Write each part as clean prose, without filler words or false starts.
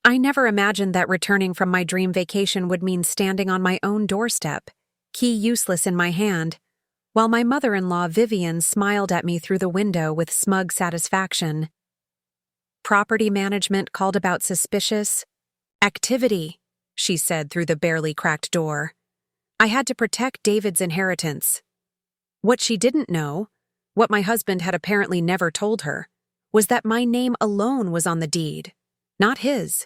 I never imagined that returning from my dream vacation would mean standing on my own doorstep, key useless in my hand, while my mother-in-law Vivian smiled at me through the window with smug satisfaction. Property management called about suspicious activity, she said through the barely cracked door. I had to protect David's inheritance. What she didn't know, what my husband had apparently never told her, was that my name alone was on the deed. Not his.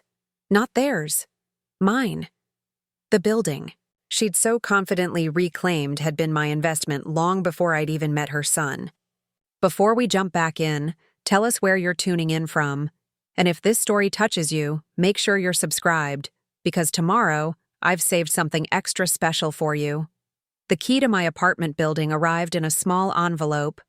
Not theirs. Mine. The building she'd so confidently reclaimed had been my investment long before I'd even met her son. Before we jump back in, tell us where you're tuning in from. And if this story touches you, make sure you're subscribed, because tomorrow, I've saved something extra special for you. The key to my apartment building arrived in a small envelope.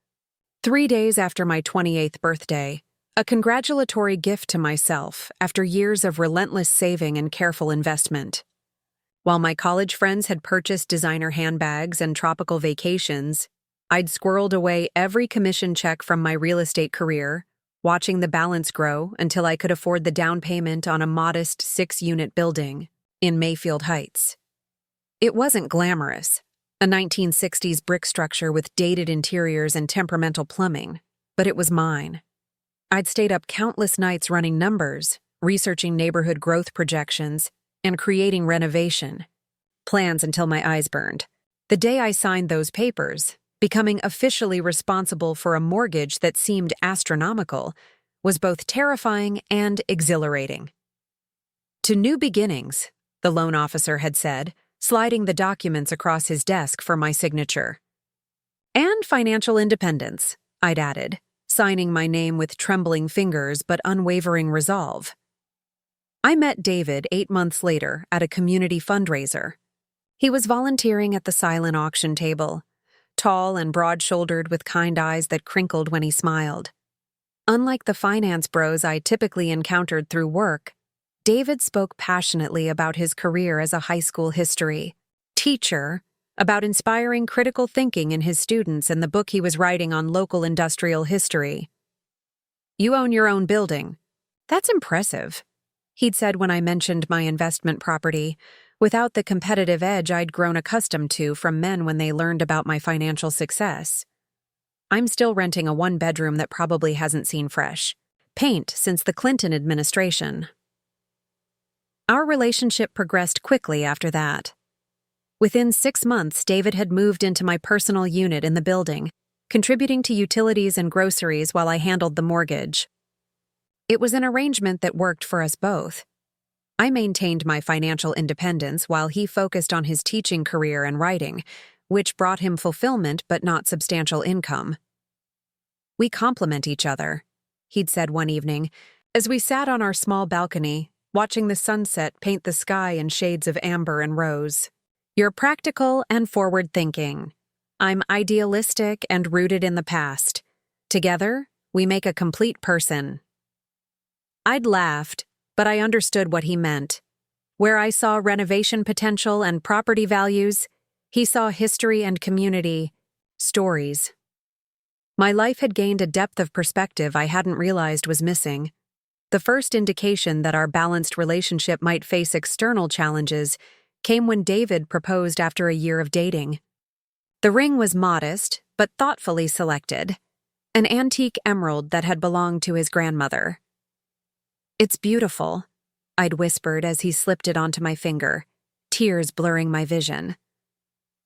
3 days after my 28th birthday, a congratulatory gift to myself after years of relentless saving and careful investment. While my college friends had purchased designer handbags and tropical vacations, I'd squirreled away every commission check from my real estate career, watching the balance grow until I could afford the down payment on a modest 6-unit building in Mayfield Heights. It wasn't glamorous, a 1960s brick structure with dated interiors and temperamental plumbing, but it was mine. I'd stayed up countless nights running numbers, researching neighborhood growth projections, and creating renovation plans until my eyes burned. The day I signed those papers, becoming officially responsible for a mortgage that seemed astronomical, was both terrifying and exhilarating. To new beginnings, the loan officer had said, sliding the documents across his desk for my signature. And financial independence, I'd added, signing my name with trembling fingers but unwavering resolve. I met David 8 months later at a community fundraiser. He was volunteering at the silent auction table, tall and broad-shouldered with kind eyes that crinkled when he smiled. Unlike the finance bros I typically encountered through work, David spoke passionately about his career as a high school history teacher, about inspiring critical thinking in his students and the book he was writing on local industrial history. "You own your own building. That's impressive," he'd said when I mentioned my investment property, without the competitive edge I'd grown accustomed to from men when they learned about my financial success. I'm still renting a 1-bedroom that probably hasn't seen fresh paint since the Clinton administration. Our relationship progressed quickly after that. Within 6 months, David had moved into my personal unit in the building, contributing to utilities and groceries while I handled the mortgage. It was an arrangement that worked for us both. I maintained my financial independence while he focused on his teaching career and writing, which brought him fulfillment but not substantial income. "We complement each other," he'd said one evening, as we sat on our small balcony, watching the sunset paint the sky in shades of amber and rose. "You're practical and forward-thinking. I'm idealistic and rooted in the past. Together, we make a complete person." I'd laughed, but I understood what he meant. Where I saw renovation potential and property values, he saw history and community, stories. My life had gained a depth of perspective I hadn't realized was missing. The first indication that our balanced relationship might face external challenges came when David proposed after a year of dating. The ring was modest, but thoughtfully selected, an antique emerald that had belonged to his grandmother. "It's beautiful," I'd whispered as he slipped it onto my finger, tears blurring my vision.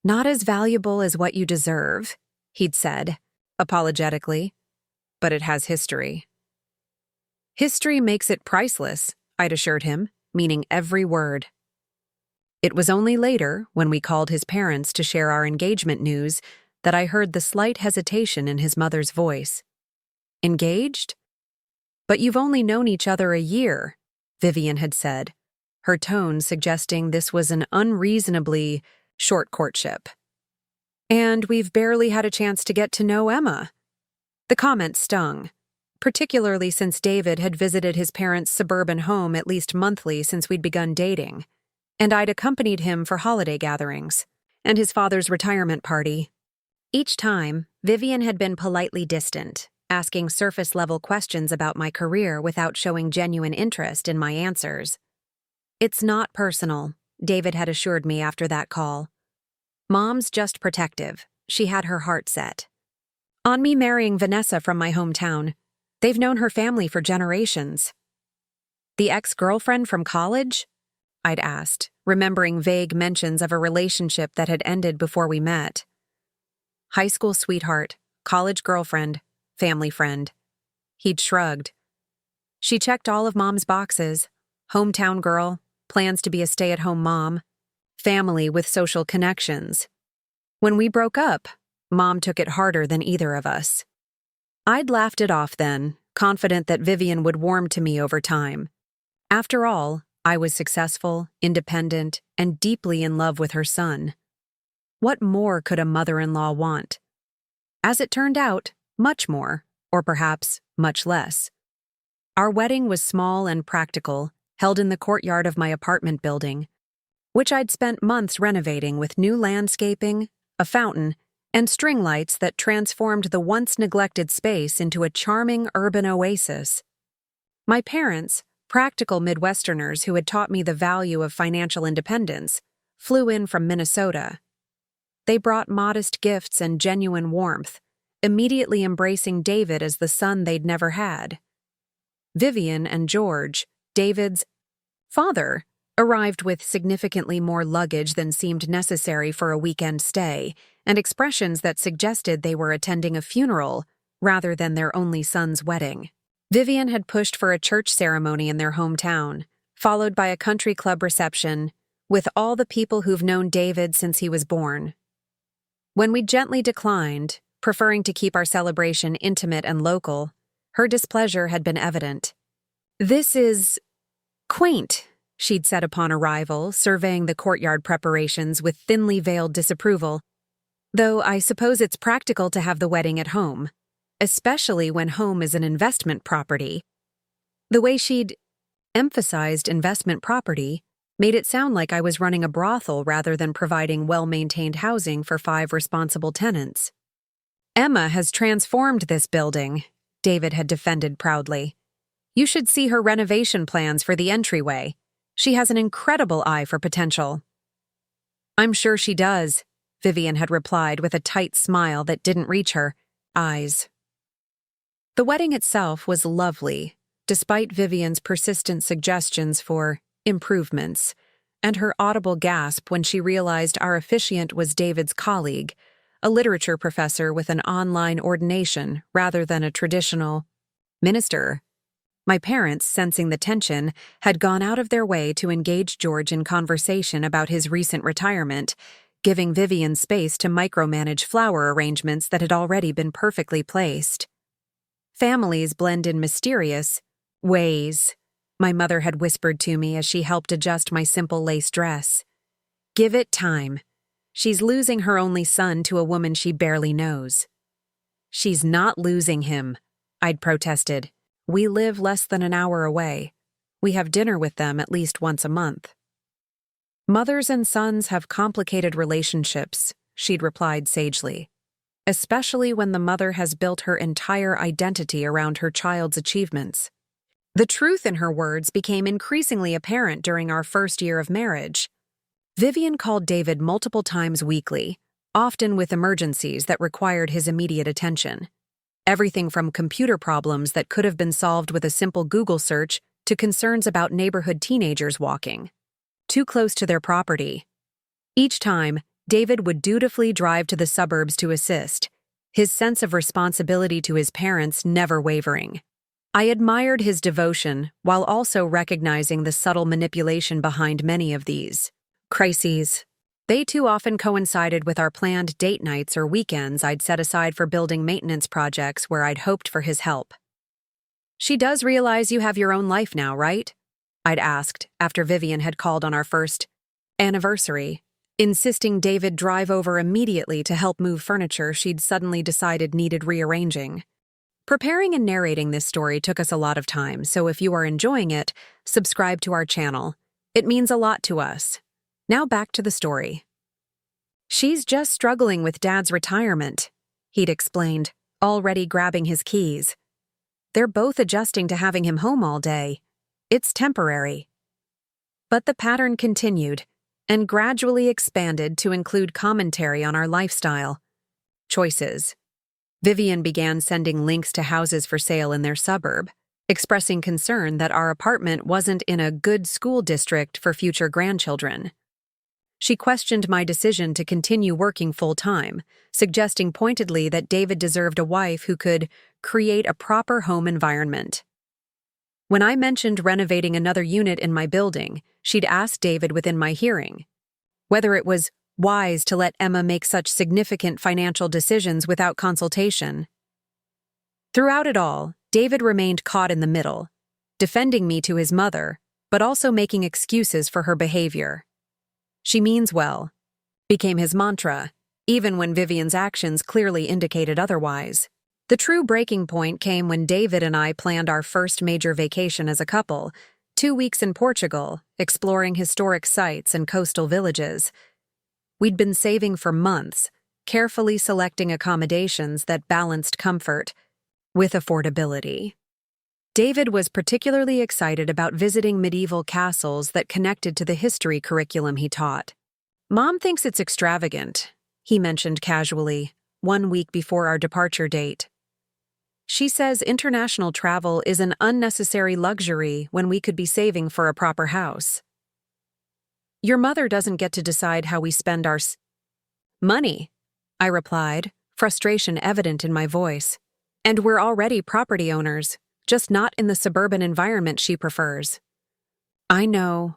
"Not as valuable as what you deserve," he'd said, apologetically, "but it has history." "History makes it priceless," I'd assured him, meaning every word. It was only later, when we called his parents to share our engagement news, that I heard the slight hesitation in his mother's voice. "Engaged? But you've only known each other a year," Vivian had said, her tone suggesting this was an unreasonably short courtship. "And we've barely had a chance to get to know Emma." The comment stung, particularly since David had visited his parents' suburban home at least monthly since we'd begun dating, and I'd accompanied him for holiday gatherings and his father's retirement party. Each time, Vivian had been politely distant, asking surface-level questions about my career without showing genuine interest in my answers. "It's not personal," David had assured me after that call. "Mom's just protective. She had her heart set on me marrying Vanessa from my hometown. They've known her family for generations." "The ex-girlfriend from college?" I'd asked, remembering vague mentions of a relationship that had ended before we met. "High school sweetheart, college girlfriend, family friend." He'd shrugged. "She checked all of Mom's boxes. Hometown girl, plans to be a stay-at-home mom, family with social connections. When we broke up, Mom took it harder than either of us." I'd laughed it off then, confident that Vivian would warm to me over time. After all, I was successful, independent, and deeply in love with her son. What more could a mother-in-law want? As it turned out, much more, or perhaps much less. Our wedding was small and practical, held in the courtyard of my apartment building, which I'd spent months renovating with new landscaping, a fountain, and string lights that transformed the once-neglected space into a charming urban oasis. My parents, practical Midwesterners who had taught me the value of financial independence, flew in from Minnesota. They brought modest gifts and genuine warmth, immediately embracing David as the son they'd never had. Vivian and George, David's father, arrived with significantly more luggage than seemed necessary for a weekend stay, and expressions that suggested they were attending a funeral rather than their only son's wedding. Vivian had pushed for a church ceremony in their hometown, followed by a country club reception, with all the people who've known David since he was born. When we gently declined, preferring to keep our celebration intimate and local, her displeasure had been evident. "This is quaint," she'd said upon arrival, surveying the courtyard preparations with thinly veiled disapproval. "Though I suppose it's practical to have the wedding at home, especially when home is an investment property." The way she'd emphasized investment property made it sound like I was running a brothel rather than providing well-maintained housing for 5 responsible tenants. "Emma has transformed this building," David had defended proudly. "You should see her renovation plans for the entryway. She has an incredible eye for potential." "I'm sure she does," Vivian had replied with a tight smile that didn't reach her eyes. The wedding itself was lovely, despite Vivian's persistent suggestions for improvements, and her audible gasp when she realized our officiant was David's colleague, a literature professor with an online ordination rather than a traditional minister. My parents, sensing the tension, had gone out of their way to engage George in conversation about his recent retirement, giving Vivian space to micromanage flower arrangements that had already been perfectly placed. "Families blend in mysterious ways," my mother had whispered to me as she helped adjust my simple lace dress. "Give it time. She's losing her only son to a woman she barely knows." "She's not losing him," I'd protested. "We live less than an hour away. We have dinner with them at least once a month." "Mothers and sons have complicated relationships," she'd replied sagely, "especially when the mother has built her entire identity around her child's achievements." The truth in her words became increasingly apparent during our first year of marriage. Vivian called David multiple times weekly, often with emergencies that required his immediate attention. Everything from computer problems that could have been solved with a simple Google search to concerns about neighborhood teenagers walking too close to their property. Each time, David would dutifully drive to the suburbs to assist, his sense of responsibility to his parents never wavering. I admired his devotion while also recognizing the subtle manipulation behind many of these crises. They too often coincided with our planned date nights or weekends I'd set aside for building maintenance projects where I'd hoped for his help. "She does realize you have your own life now, right?" I'd asked after Vivian had called on our first anniversary, insisting David drive over immediately to help move furniture she'd suddenly decided needed rearranging. Preparing and narrating this story took us a lot of time, so if you are enjoying it, subscribe to our channel. It means a lot to us. Now back to the story. "She's just struggling with Dad's retirement," he'd explained, already grabbing his keys. They're both adjusting to having him home all day. It's temporary. But the pattern continued, and gradually expanded to include commentary on our lifestyle choices. Vivian began sending links to houses for sale in their suburb, expressing concern that our apartment wasn't in a good school district for future grandchildren. She questioned my decision to continue working full-time, suggesting pointedly that David deserved a wife who could create a proper home environment. When I mentioned renovating another unit in my building, she'd asked David within my hearing whether it was wise to let Emma make such significant financial decisions without consultation. Throughout it all, David remained caught in the middle, defending me to his mother, but also making excuses for her behavior. "She means well," became his mantra, even when Vivian's actions clearly indicated otherwise. The true breaking point came when David and I planned our first major vacation as a couple, 2 weeks in Portugal, exploring historic sites and coastal villages. We'd been saving for months, carefully selecting accommodations that balanced comfort with affordability. David was particularly excited about visiting medieval castles that connected to the history curriculum he taught. "Mom thinks it's extravagant," he mentioned casually, 1 week before our departure date. "She says international travel is an unnecessary luxury when we could be saving for a proper house." "Your mother doesn't get to decide how we spend our money," I replied, frustration evident in my voice. "And we're already property owners, just not in the suburban environment she prefers." I know,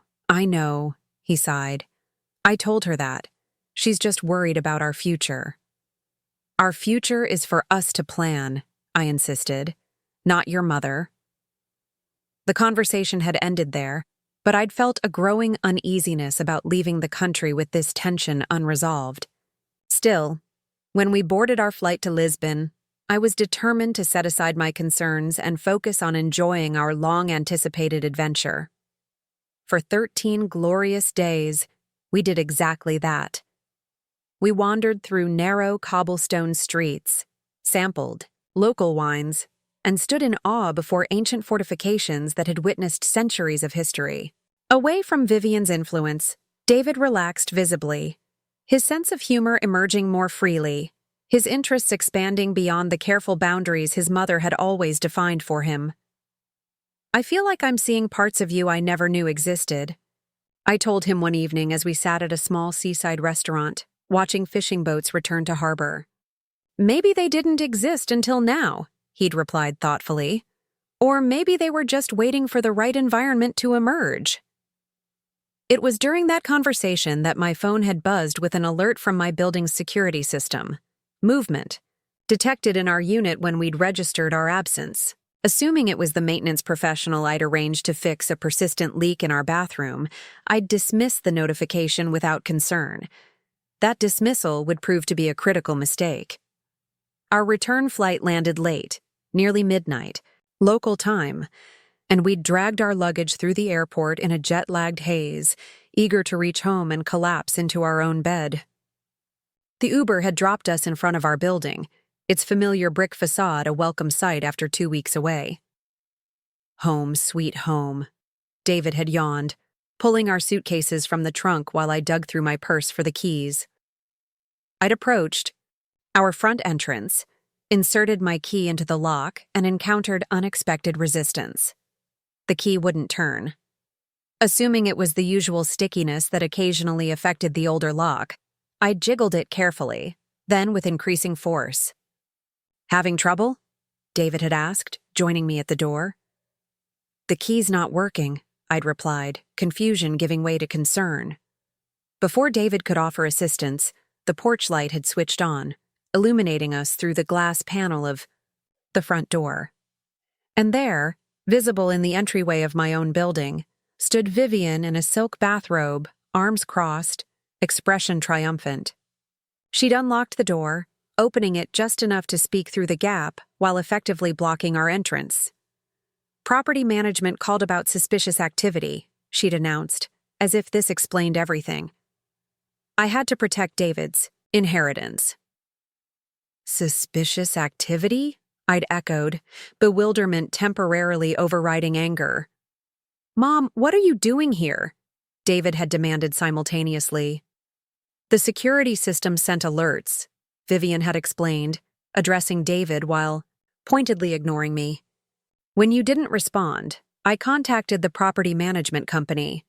he sighed. "I told her that. She's just worried about our future." "Our future is for us to plan," I insisted, "not your mother." The conversation had ended there, but I'd felt a growing uneasiness about leaving the country with this tension unresolved. Still, when we boarded our flight to Lisbon, I was determined to set aside my concerns and focus on enjoying our long-anticipated adventure. For 13 glorious days, we did exactly that. We wandered through narrow cobblestone streets, sampled local wines, and stood in awe before ancient fortifications that had witnessed centuries of history. Away from Vivian's influence, David relaxed visibly, his sense of humor emerging more freely, his interests expanding beyond the careful boundaries his mother had always defined for him. "I feel like I'm seeing parts of you I never knew existed," I told him one evening as we sat at a small seaside restaurant, watching fishing boats return to harbor. "Maybe they didn't exist until now," he'd replied thoughtfully. "Or maybe they were just waiting for the right environment to emerge." It was during that conversation that my phone had buzzed with an alert from my building's security system. Movement, detected in our unit when we'd registered our absence. Assuming it was the maintenance professional I'd arranged to fix a persistent leak in our bathroom, I'd dismiss the notification without concern. That dismissal would prove to be a critical mistake. Our return flight landed late, nearly midnight, local time, and we'd dragged our luggage through the airport in a jet-lagged haze, eager to reach home and collapse into our own bed. The Uber had dropped us in front of our building, its familiar brick facade a welcome sight after 2 weeks away. "Home, sweet home," David had yawned, pulling our suitcases from the trunk while I dug through my purse for the keys. I'd approached our front entrance, inserted my key into the lock, and encountered unexpected resistance. The key wouldn't turn. Assuming it was the usual stickiness that occasionally affected the older lock, I jiggled it carefully, then with increasing force. "Having trouble?" David had asked, joining me at the door. "The key's not working," I'd replied, confusion giving way to concern. Before David could offer assistance, the porch light had switched on, illuminating us through the glass panel of the front door. And there, visible in the entryway of my own building, stood Vivian in a silk bathrobe, arms crossed, expression triumphant. She'd unlocked the door, opening it just enough to speak through the gap while effectively blocking our entrance. "Property management called about suspicious activity," she'd announced, as if this explained everything. I had to protect David's inheritance. Suspicious activity? I'd echoed, bewilderment temporarily overriding anger. Mom, what are you doing here? David had demanded simultaneously. The security system sent alerts, Vivian had explained, addressing David while pointedly ignoring me. When you didn't respond, I contacted the property management company.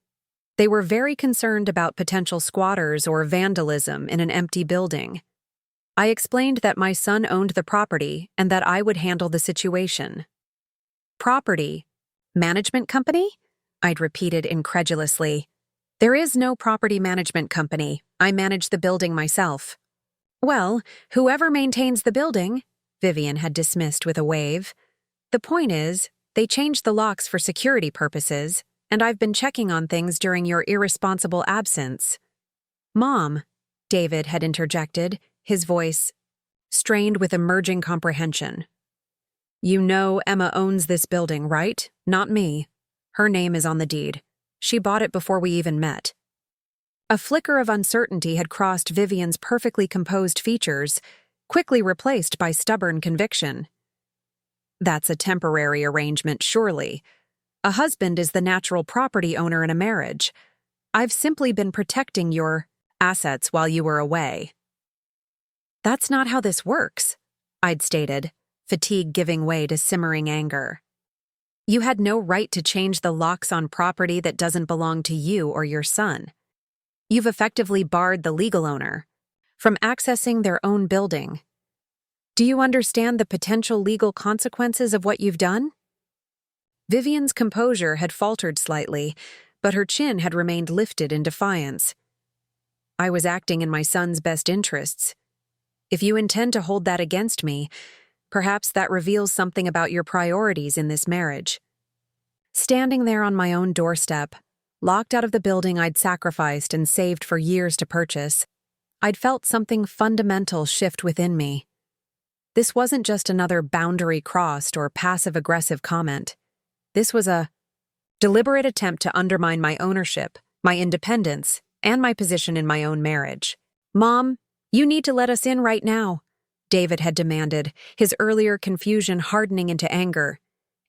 They were very concerned about potential squatters or vandalism in an empty building. I explained that my son owned the property and that I would handle the situation. Property management company? I'd repeated incredulously. There is no property management company. I manage the building myself. Well, whoever maintains the building, Vivian had dismissed with a wave. The point is, they changed the locks for security purposes, and I've been checking on things during your irresponsible absence. Mom, David had interjected, his voice strained with emerging comprehension. You know Emma owns this building, right? Not me. Her name is on the deed. She bought it before we even met. A flicker of uncertainty had crossed Vivian's perfectly composed features, quickly replaced by stubborn conviction. That's a temporary arrangement, surely. A husband is the natural property owner in a marriage. I've simply been protecting your assets while you were away. That's not how this works, I'd stated, fatigue giving way to simmering anger. You had no right to change the locks on property that doesn't belong to you or your son. You've effectively barred the legal owner from accessing their own building. Do you understand the potential legal consequences of what you've done? Vivian's composure had faltered slightly, but her chin had remained lifted in defiance. I was acting in my son's best interests. If you intend to hold that against me, perhaps that reveals something about your priorities in this marriage. Standing there on my own doorstep, locked out of the building I'd sacrificed and saved for years to purchase, I'd felt something fundamental shift within me. This wasn't just another boundary crossed or passive-aggressive comment. This was a deliberate attempt to undermine my ownership, my independence, and my position in my own marriage. Mom, you need to let us in right now, David had demanded, his earlier confusion hardening into anger.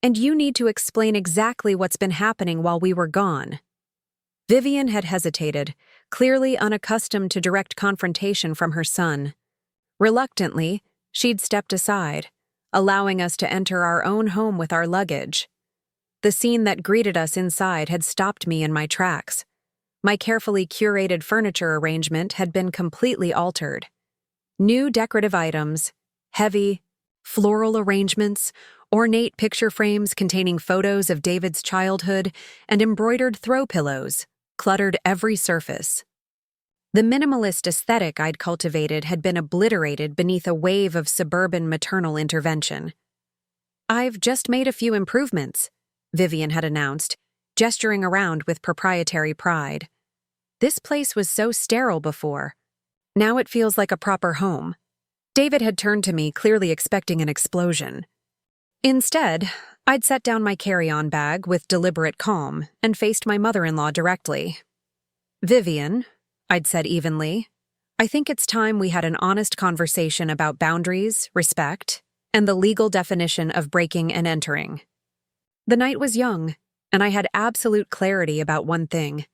And you need to explain exactly what's been happening while we were gone. Vivian had hesitated, clearly unaccustomed to direct confrontation from her son. Reluctantly, she'd stepped aside, allowing us to enter our own home with our luggage. The scene that greeted us inside had stopped me in my tracks. My carefully curated furniture arrangement had been completely altered. New decorative items, heavy, floral arrangements, ornate picture frames containing photos of David's childhood, and embroidered throw pillows cluttered every surface. The minimalist aesthetic I'd cultivated had been obliterated beneath a wave of suburban maternal intervention. I've just made a few improvements, Vivian had announced, gesturing around with proprietary pride. This place was so sterile before. Now it feels like a proper home. David had turned to me, clearly expecting an explosion. Instead, I'd set down my carry-on bag with deliberate calm and faced my mother-in-law directly. Vivian, I'd said evenly, I think it's time we had an honest conversation about boundaries, respect, and the legal definition of breaking and entering. The night was young, and I had absolute clarity about one thing.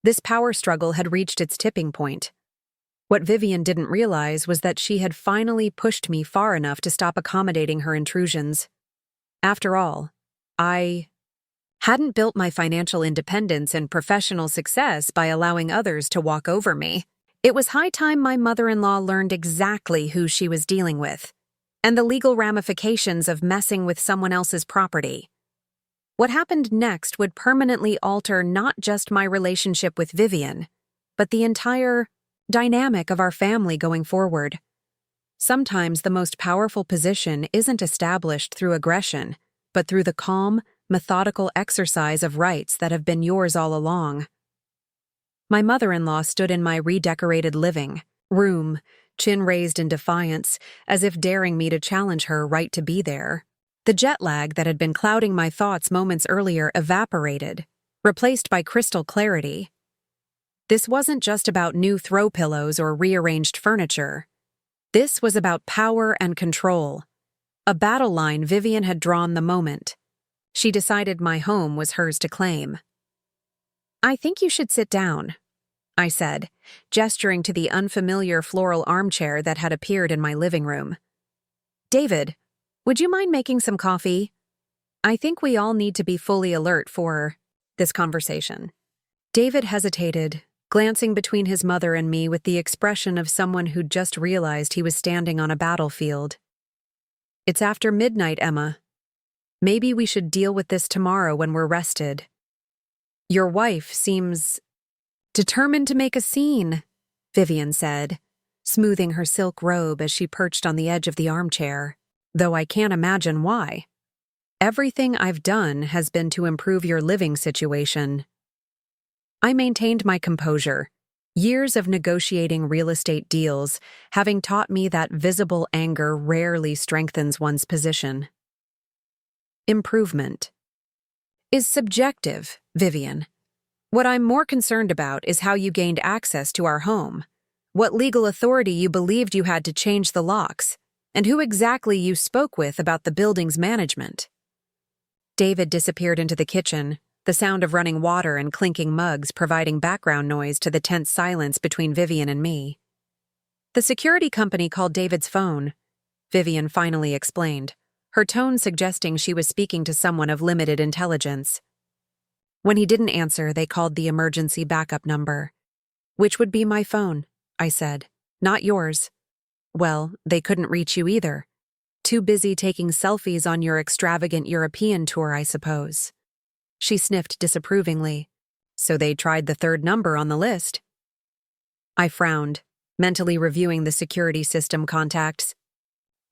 This power struggle had reached its tipping point. What Vivian didn't realize was that she had finally pushed me far enough to stop accommodating her intrusions. After all, I hadn't built my financial independence and professional success by allowing others to walk over me. It was high time my mother-in-law learned exactly who she was dealing with, and the legal ramifications of messing with someone else's property. What happened next would permanently alter not just my relationship with Vivian, but the entire dynamic of our family going forward. Sometimes the most powerful position isn't established through aggression, but through the calm, methodical exercise of rights that have been yours all along. My mother-in-law stood in my redecorated living room, chin raised in defiance, as if daring me to challenge her right to be there. The jet lag that had been clouding my thoughts moments earlier evaporated, replaced by crystal clarity. This wasn't just about new throw pillows or rearranged furniture. This was about power and control. A battle line Vivian had drawn the moment. She decided my home was hers to claim. "I think you should sit down," I said, gesturing to the unfamiliar floral armchair that had appeared in my living room. "David, would you mind making some coffee? I think we all need to be fully alert for this conversation." David hesitated, glancing between his mother and me with the expression of someone who'd just realized he was standing on a battlefield. "It's after midnight, Emma. Maybe we should deal with this tomorrow when we're rested. Your wife seems determined to make a scene," Vivian said, smoothing her silk robe as she perched on the edge of the armchair, "though I can't imagine why. Everything I've done has been to improve your living situation." I maintained my composure, years of negotiating real estate deals having taught me that visible anger rarely strengthens one's position. "Improvement is subjective, Vivian. What I'm more concerned about is how you gained access to our home, what legal authority you believed you had to change the locks, and who exactly you spoke with about the building's management." David disappeared into the kitchen, the sound of running water and clinking mugs providing background noise to the tense silence between Vivian and me. "The security company called David's phone," Vivian finally explained, her tone suggesting she was speaking to someone of limited intelligence. "When he didn't answer, they called the emergency backup number." "Which would be my phone," I said, "not yours." "Well, they couldn't reach you either. Too busy taking selfies on your extravagant European tour, I suppose." She sniffed disapprovingly. "So they tried the third number on the list." I frowned, mentally reviewing the security system contacts.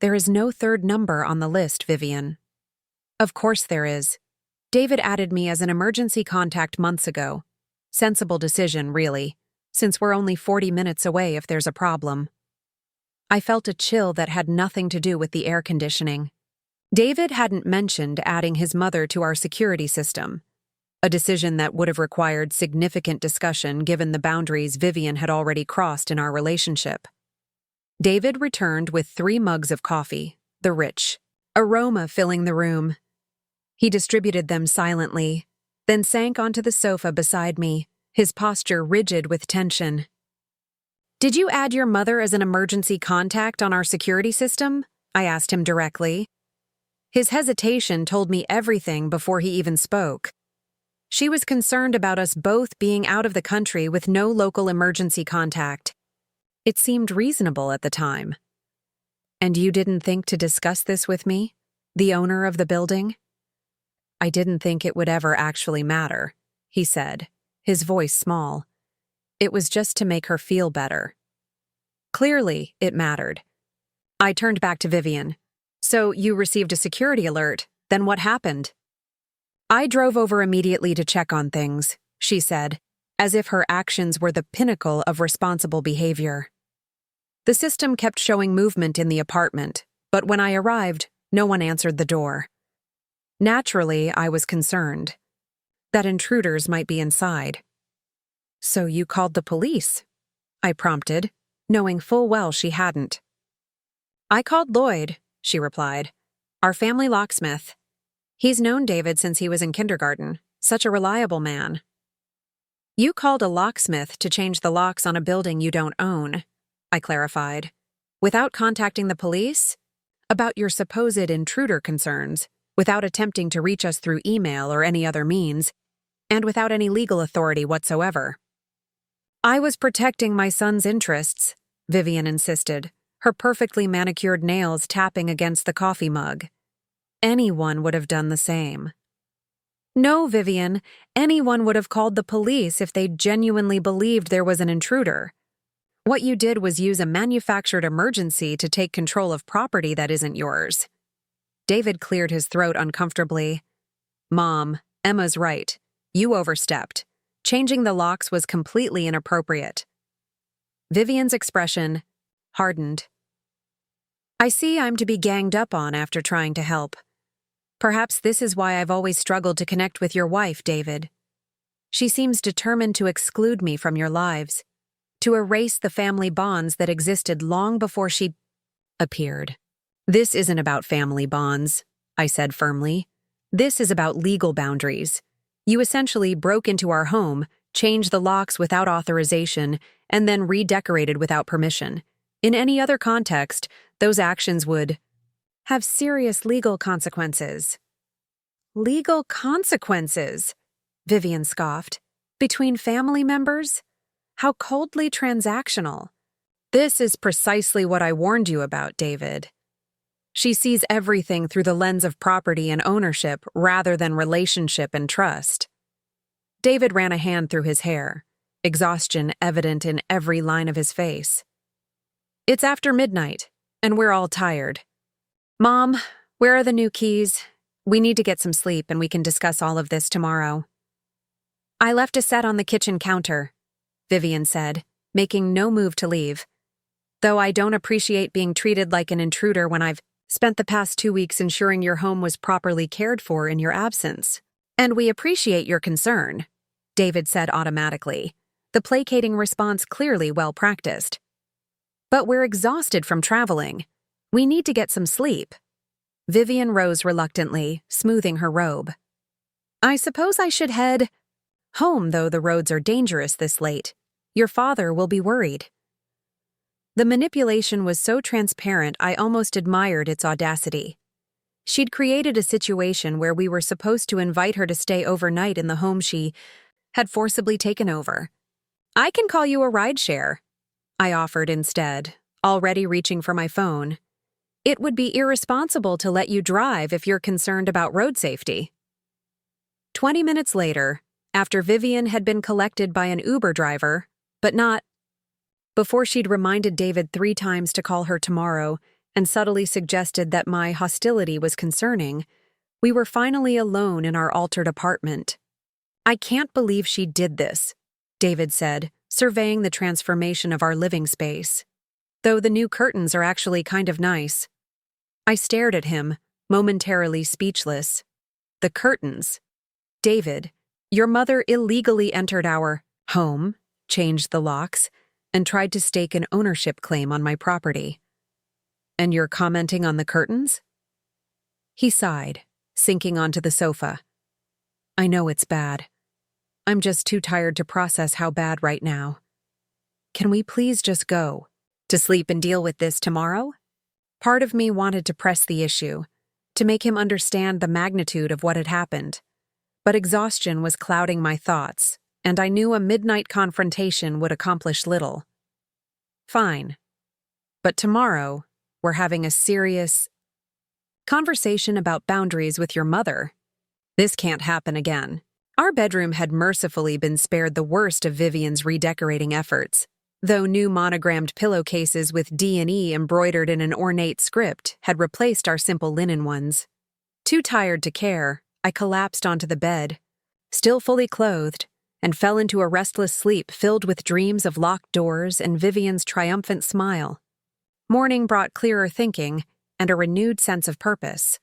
"There is no third number on the list, Vivian." "Of course there is. David added me as an emergency contact months ago. Sensible decision, really, since we're only 40 minutes away if there's a problem." I felt a chill that had nothing to do with the air conditioning. David hadn't mentioned adding his mother to our security system, a decision that would have required significant discussion given the boundaries Vivian had already crossed in our relationship. David returned with 3 mugs of coffee, the rich aroma filling the room. He distributed them silently, then sank onto the sofa beside me, his posture rigid with tension. "Did you add your mother as an emergency contact on our security system?" I asked him directly. His hesitation told me everything before he even spoke. She was concerned about us both being out of the country with no local emergency contact. It seemed reasonable at the time. "And you didn't think to discuss this with me, the owner of the building?" "I didn't think it would ever actually matter," he said, his voice small. "It was just to make her feel better." Clearly, it mattered. I turned back to Vivian. "So you received a security alert, then what happened?" "I drove over immediately to check on things," she said, as if her actions were the pinnacle of responsible behavior. "The system kept showing movement in the apartment, but when I arrived, no one answered the door. Naturally, I was concerned that intruders might be inside." "So you called the police?" I prompted, knowing full well she hadn't. "I called Lloyd," she replied, "our family locksmith. He's known David since he was in kindergarten, such a reliable man." "You called a locksmith to change the locks on a building you don't own," I clarified, "without contacting the police? About your supposed intruder concerns, without attempting to reach us through email or any other means, and without any legal authority whatsoever." "I was protecting my son's interests," Vivian insisted, her perfectly manicured nails tapping against the coffee mug. "Anyone would have done the same." "No, Vivian, anyone would have called the police if they genuinely believed there was an intruder. What you did was use a manufactured emergency to take control of property that isn't yours." David cleared his throat uncomfortably. "Mom, Emma's right. You overstepped. Changing the locks was completely inappropriate." Vivian's expression hardened. "I see I'm to be ganged up on after trying to help. Perhaps this is why I've always struggled to connect with your wife, David. She seems determined to exclude me from your lives, to erase the family bonds that existed long before she..." appeared. "This isn't about family bonds," I said firmly. "This is about legal boundaries. You essentially broke into our home, changed the locks without authorization, and then redecorated without permission. In any other context, those actions would have serious legal consequences." "Legal consequences?" Vivian scoffed. "Between family members? How coldly transactional." "This is precisely what I warned you about, David. She sees everything through the lens of property and ownership rather than relationship and trust." David ran a hand through his hair, exhaustion evident in every line of his face. "It's after midnight, and we're all tired. Mom, where are the new keys? We need to get some sleep and we can discuss all of this tomorrow." "I left a set on the kitchen counter," Vivian said, making no move to leave. "Though I don't appreciate being treated like an intruder when I've spent the past 2 weeks ensuring your home was properly cared for in your absence." "And we appreciate your concern," David said automatically, the placating response clearly well practiced. "But we're exhausted from traveling. We need to get some sleep." Vivian rose reluctantly, smoothing her robe. "I suppose I should head home, though the roads are dangerous this late. Your father will be worried." The manipulation was so transparent I almost admired its audacity. She'd created a situation where we were supposed to invite her to stay overnight in the home she had forcibly taken over. "I can call you a rideshare," I offered instead, already reaching for my phone. "It would be irresponsible to let you drive if you're concerned about road safety." 20 minutes later, after Vivian had been collected by an Uber driver, but not before she'd reminded David 3 times to call her tomorrow and subtly suggested that my hostility was concerning, we were finally alone in our altered apartment. "I can't believe she did this," David said, surveying the transformation of our living space. "Though the new curtains are actually kind of nice." I stared at him, momentarily speechless. "The curtains? David, your mother illegally entered our home, changed the locks, and tried to stake an ownership claim on my property. And you're commenting on the curtains?" He sighed, sinking onto the sofa. "I know it's bad. I'm just too tired to process how bad right now. Can we please just go to sleep and deal with this tomorrow?" Part of me wanted to press the issue, to make him understand the magnitude of what had happened. But exhaustion was clouding my thoughts, and I knew a midnight confrontation would accomplish little. "Fine. But tomorrow, we're having a serious conversation about boundaries with your mother. This can't happen again." Our bedroom had mercifully been spared the worst of Vivian's redecorating efforts, though new monogrammed pillowcases with D&E embroidered in an ornate script had replaced our simple linen ones. Too tired to care, I collapsed onto the bed, still fully clothed, and fell into a restless sleep filled with dreams of locked doors and Vivian's triumphant smile. Morning brought clearer thinking and a renewed sense of purpose.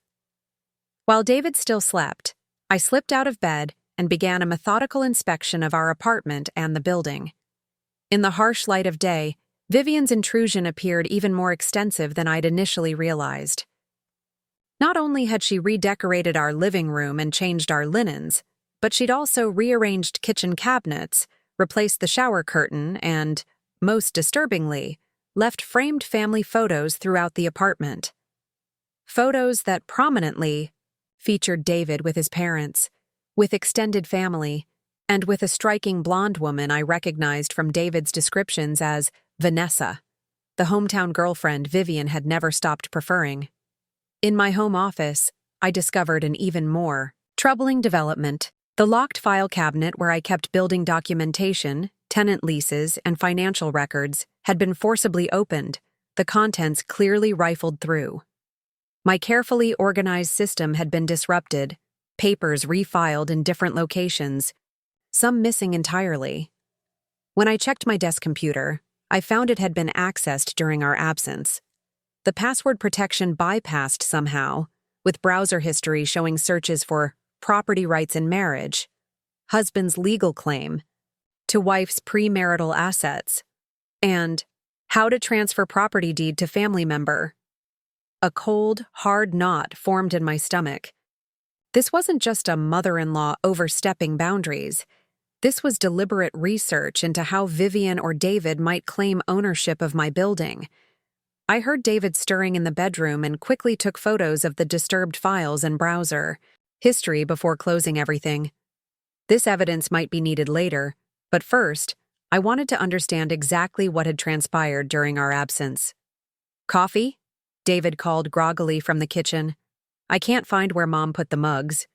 While David still slept, I slipped out of bed and began a methodical inspection of our apartment and the building. In the harsh light of day, Vivian's intrusion appeared even more extensive than I'd initially realized. Not only had she redecorated our living room and changed our linens, but she'd also rearranged kitchen cabinets, replaced the shower curtain, and, most disturbingly, left framed family photos throughout the apartment. Photos that prominently featured David with his parents, with extended family, and with a striking blonde woman I recognized from David's descriptions as Vanessa, the hometown girlfriend Vivian had never stopped preferring. In my home office, I discovered an even more troubling development. The locked file cabinet where I kept building documentation, tenant leases, and financial records had been forcibly opened, the contents clearly rifled through. My carefully organized system had been disrupted, papers refiled in different locations, some missing entirely. When I checked my desk computer, I found it had been accessed during our absence. The password protection bypassed somehow, with browser history showing searches for property rights in marriage, husband's legal claim, to wife's premarital assets, and how to transfer property deed to family member, A cold, hard knot formed in my stomach. This wasn't just a mother-in-law overstepping boundaries. This was deliberate research into how Vivian or David might claim ownership of my building. I heard David stirring in the bedroom and quickly took photos of the disturbed files and browser history before closing everything. This evidence might be needed later, but first, I wanted to understand exactly what had transpired during our absence. "Coffee?" David called groggily from the kitchen. "I can't find where Mom put the mugs."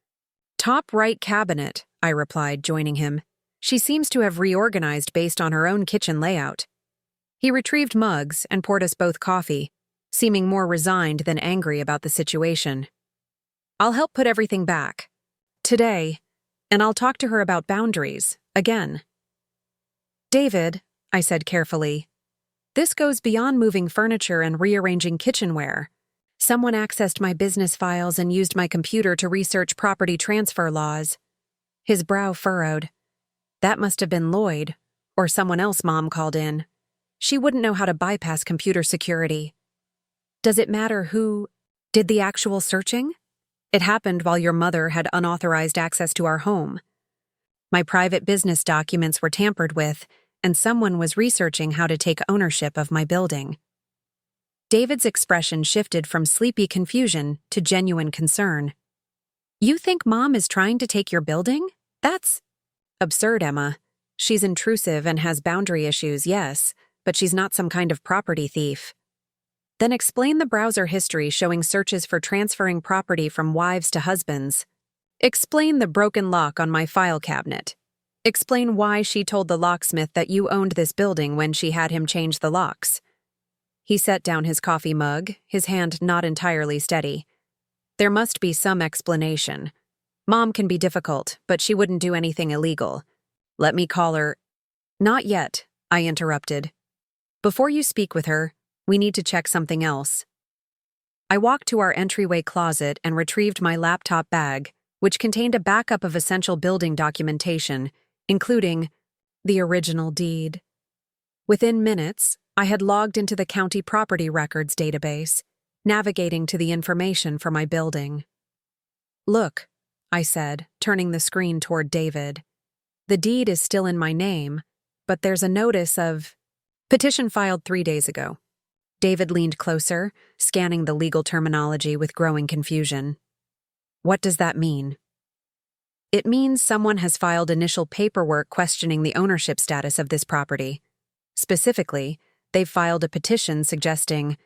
"Top right cabinet," I replied, joining him. "She seems to have reorganized based on her own kitchen layout." He retrieved mugs and poured us both coffee, seeming more resigned than angry about the situation. "I'll help put everything back. Today, and I'll talk to her about boundaries, again." "David," I said carefully, "this goes beyond moving furniture and rearranging kitchenware. Someone accessed my business files and used my computer to research property transfer laws." His brow furrowed. "That must have been Lloyd, or someone else Mom called in. She wouldn't know how to bypass computer security." "Does it matter who did the actual searching? It happened while your mother had unauthorized access to our home. My private business documents were tampered with, and someone was researching how to take ownership of my building." David's expression shifted from sleepy confusion to genuine concern. "You think Mom is trying to take your building? That's absurd, Emma. She's intrusive and has boundary issues, yes, but she's not some kind of property thief." "Then explain the browser history showing searches for transferring property from wives to husbands. Explain the broken lock on my file cabinet. Explain why she told the locksmith that you owned this building when she had him change the locks." He set down his coffee mug, his hand not entirely steady. "There must be some explanation. Mom can be difficult, but she wouldn't do anything illegal. Let me call her." "Not yet," I interrupted. "Before you speak with her, we need to check something else." I walked to our entryway closet and retrieved my laptop bag, which contained a backup of essential building documentation, including the original deed. Within minutes, I had logged into the county property records database, navigating to the information for my building. "Look," I said, turning the screen toward David. "The deed is still in my name, but there's a notice of petition filed 3 days ago." David leaned closer, scanning the legal terminology with growing confusion. "What does that mean?" "It means someone has filed initial paperwork questioning the ownership status of this property. Specifically, they've filed a petition suggesting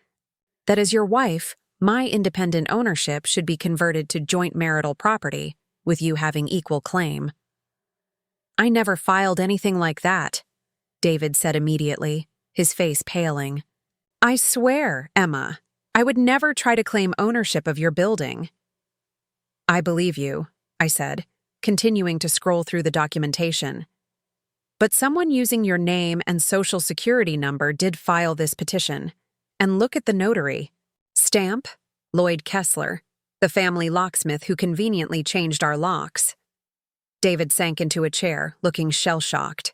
that as your wife, my independent ownership should be converted to joint marital property, with you having equal claim." "I never filed anything like that," David said immediately, his face paling. "I swear, Emma, I would never try to claim ownership of your building." "I believe you," I said, continuing to scroll through the documentation. "But someone using your name and social security number did file this petition. And look at the notary. Stamp, Lloyd Kessler, the family locksmith who conveniently changed our locks." David sank into a chair, looking shell-shocked.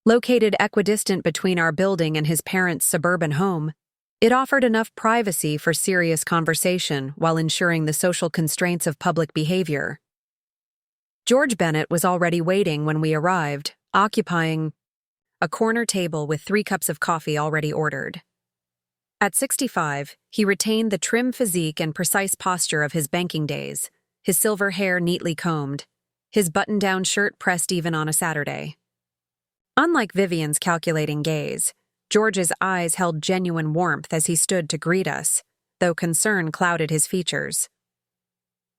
Located equidistant between our building and his parents' suburban home, it offered enough privacy for serious conversation while ensuring the social constraints of public behavior. George Bennett was already waiting when we arrived, occupying a corner table with 3 cups of coffee already ordered. At 65, he retained the trim physique and precise posture of his banking days, his silver hair neatly combed, his button-down shirt pressed even on a Saturday. Unlike Vivian's calculating gaze, George's eyes held genuine warmth as he stood to greet us, though concern clouded his features.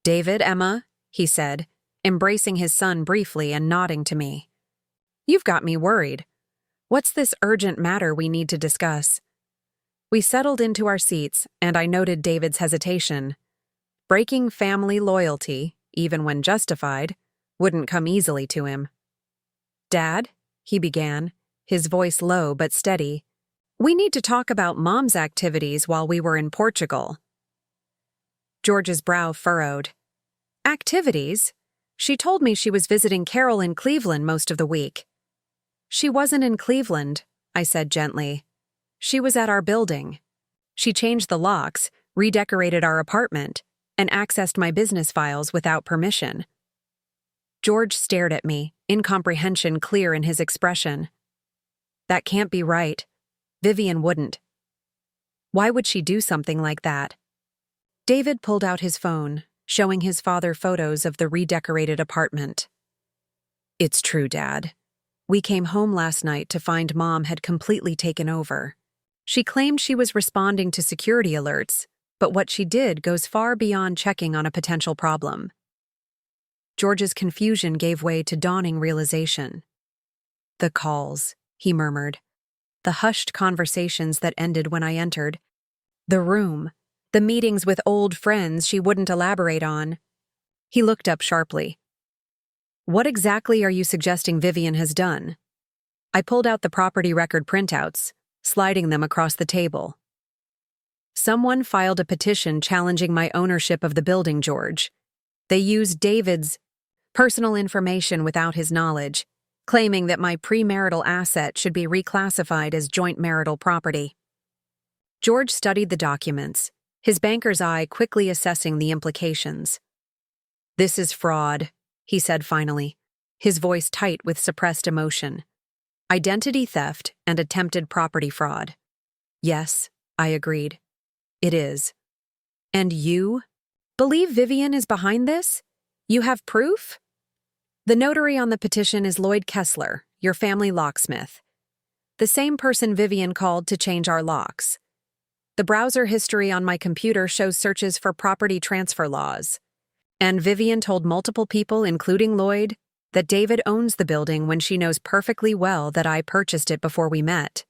"David, Emma," he said, embracing his son briefly and nodding to me. "You've got me worried. What's this urgent matter we need to discuss?" We settled into our seats, and I noted David's hesitation. Breaking family loyalty, even when justified, wouldn't come easily to him. "Dad," he began, his voice low but steady, "we need to talk about Mom's activities while we were in Portugal." George's brow furrowed. "Activities? She told me she was visiting Carol in Cleveland most of the week." "She wasn't in Cleveland," I said gently. "She was at our building. She changed the locks, redecorated our apartment, and accessed my business files without permission. George stared at me, incomprehension clear in his expression. That can't be right. Vivian wouldn't. Why would she do something like that? David pulled out his phone, showing his father photos of the redecorated apartment. It's true, Dad. We came home last night to find Mom had completely taken over. She claimed she was responding to security alerts, but what she did goes far beyond checking on a potential problem. George's confusion gave way to dawning realization. The calls, he murmured. The hushed conversations that ended when I entered. The room. The meetings with old friends she wouldn't elaborate on. He looked up sharply. What exactly are you suggesting Vivian has done? I pulled out the property record printouts, sliding them across the table. Someone filed a petition challenging my ownership of the building, George. They used David's personal information without his knowledge, claiming that my premarital asset should be reclassified as joint marital property. George studied the documents, his banker's eye quickly assessing the implications. This is fraud, he said finally, his voice tight with suppressed emotion. Identity theft and attempted property fraud. Yes, I agreed. It is. And you? Believe Vivian is behind this? You have proof? The notary on the petition is Lloyd Kessler, your family locksmith. The same person Vivian called to change our locks. The browser history on my computer shows searches for property transfer laws. And Vivian told multiple people, including Lloyd, that David owns the building when she knows perfectly well that I purchased it before we met.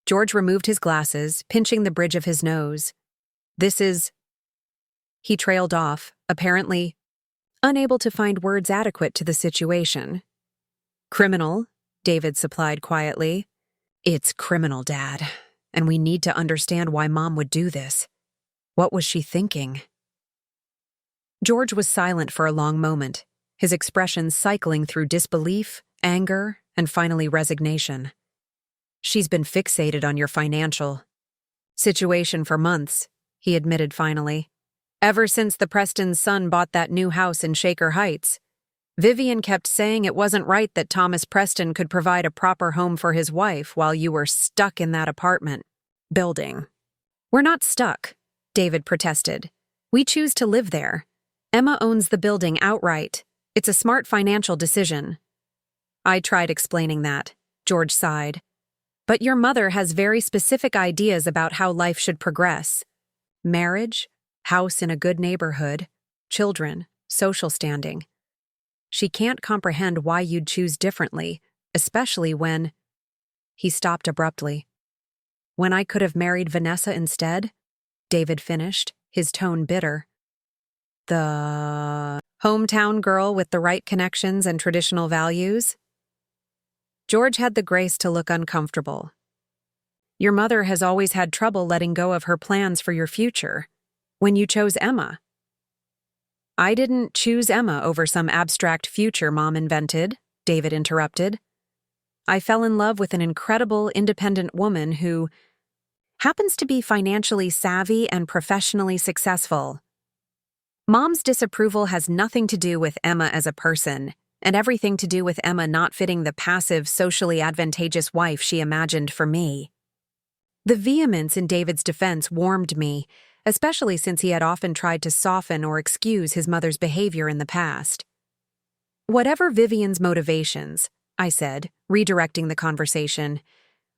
George removed his glasses, pinching the bridge of his nose. This is... He trailed off, apparently unable to find words adequate to the situation. Criminal, David supplied quietly. It's criminal, Dad, and we need to understand why Mom would do this. What was she thinking? George was silent for a long moment, his expressions cycling through disbelief, anger, and finally resignation. She's been fixated on your financial situation for months, he admitted finally. Ever since the Preston's son bought that new house in Shaker Heights, Vivian kept saying it wasn't right that Thomas Preston could provide a proper home for his wife while you were stuck in that apartment building. We're not stuck, David protested. We choose to live there. Emma owns the building outright. It's a smart financial decision. I tried explaining that, George sighed. But your mother has very specific ideas about how life should progress. Marriage, house in a good neighborhood, children, social standing. She can't comprehend why you'd choose differently, especially when... He stopped abruptly. When I could have married Vanessa instead, David finished, his tone bitter. The hometown girl with the right connections and traditional values? George had the grace to look uncomfortable. Your mother has always had trouble letting go of her plans for your future. When you chose Emma. I didn't choose Emma over some abstract future Mom invented, David interrupted. I fell in love with an incredible, independent woman who happens to be financially savvy and professionally successful. Mom's disapproval has nothing to do with Emma as a person, and everything to do with Emma not fitting the passive, socially advantageous wife she imagined for me. The vehemence in David's defense warmed me, especially since he had often tried to soften or excuse his mother's behavior in the past. Whatever Vivian's motivations, I said, redirecting the conversation,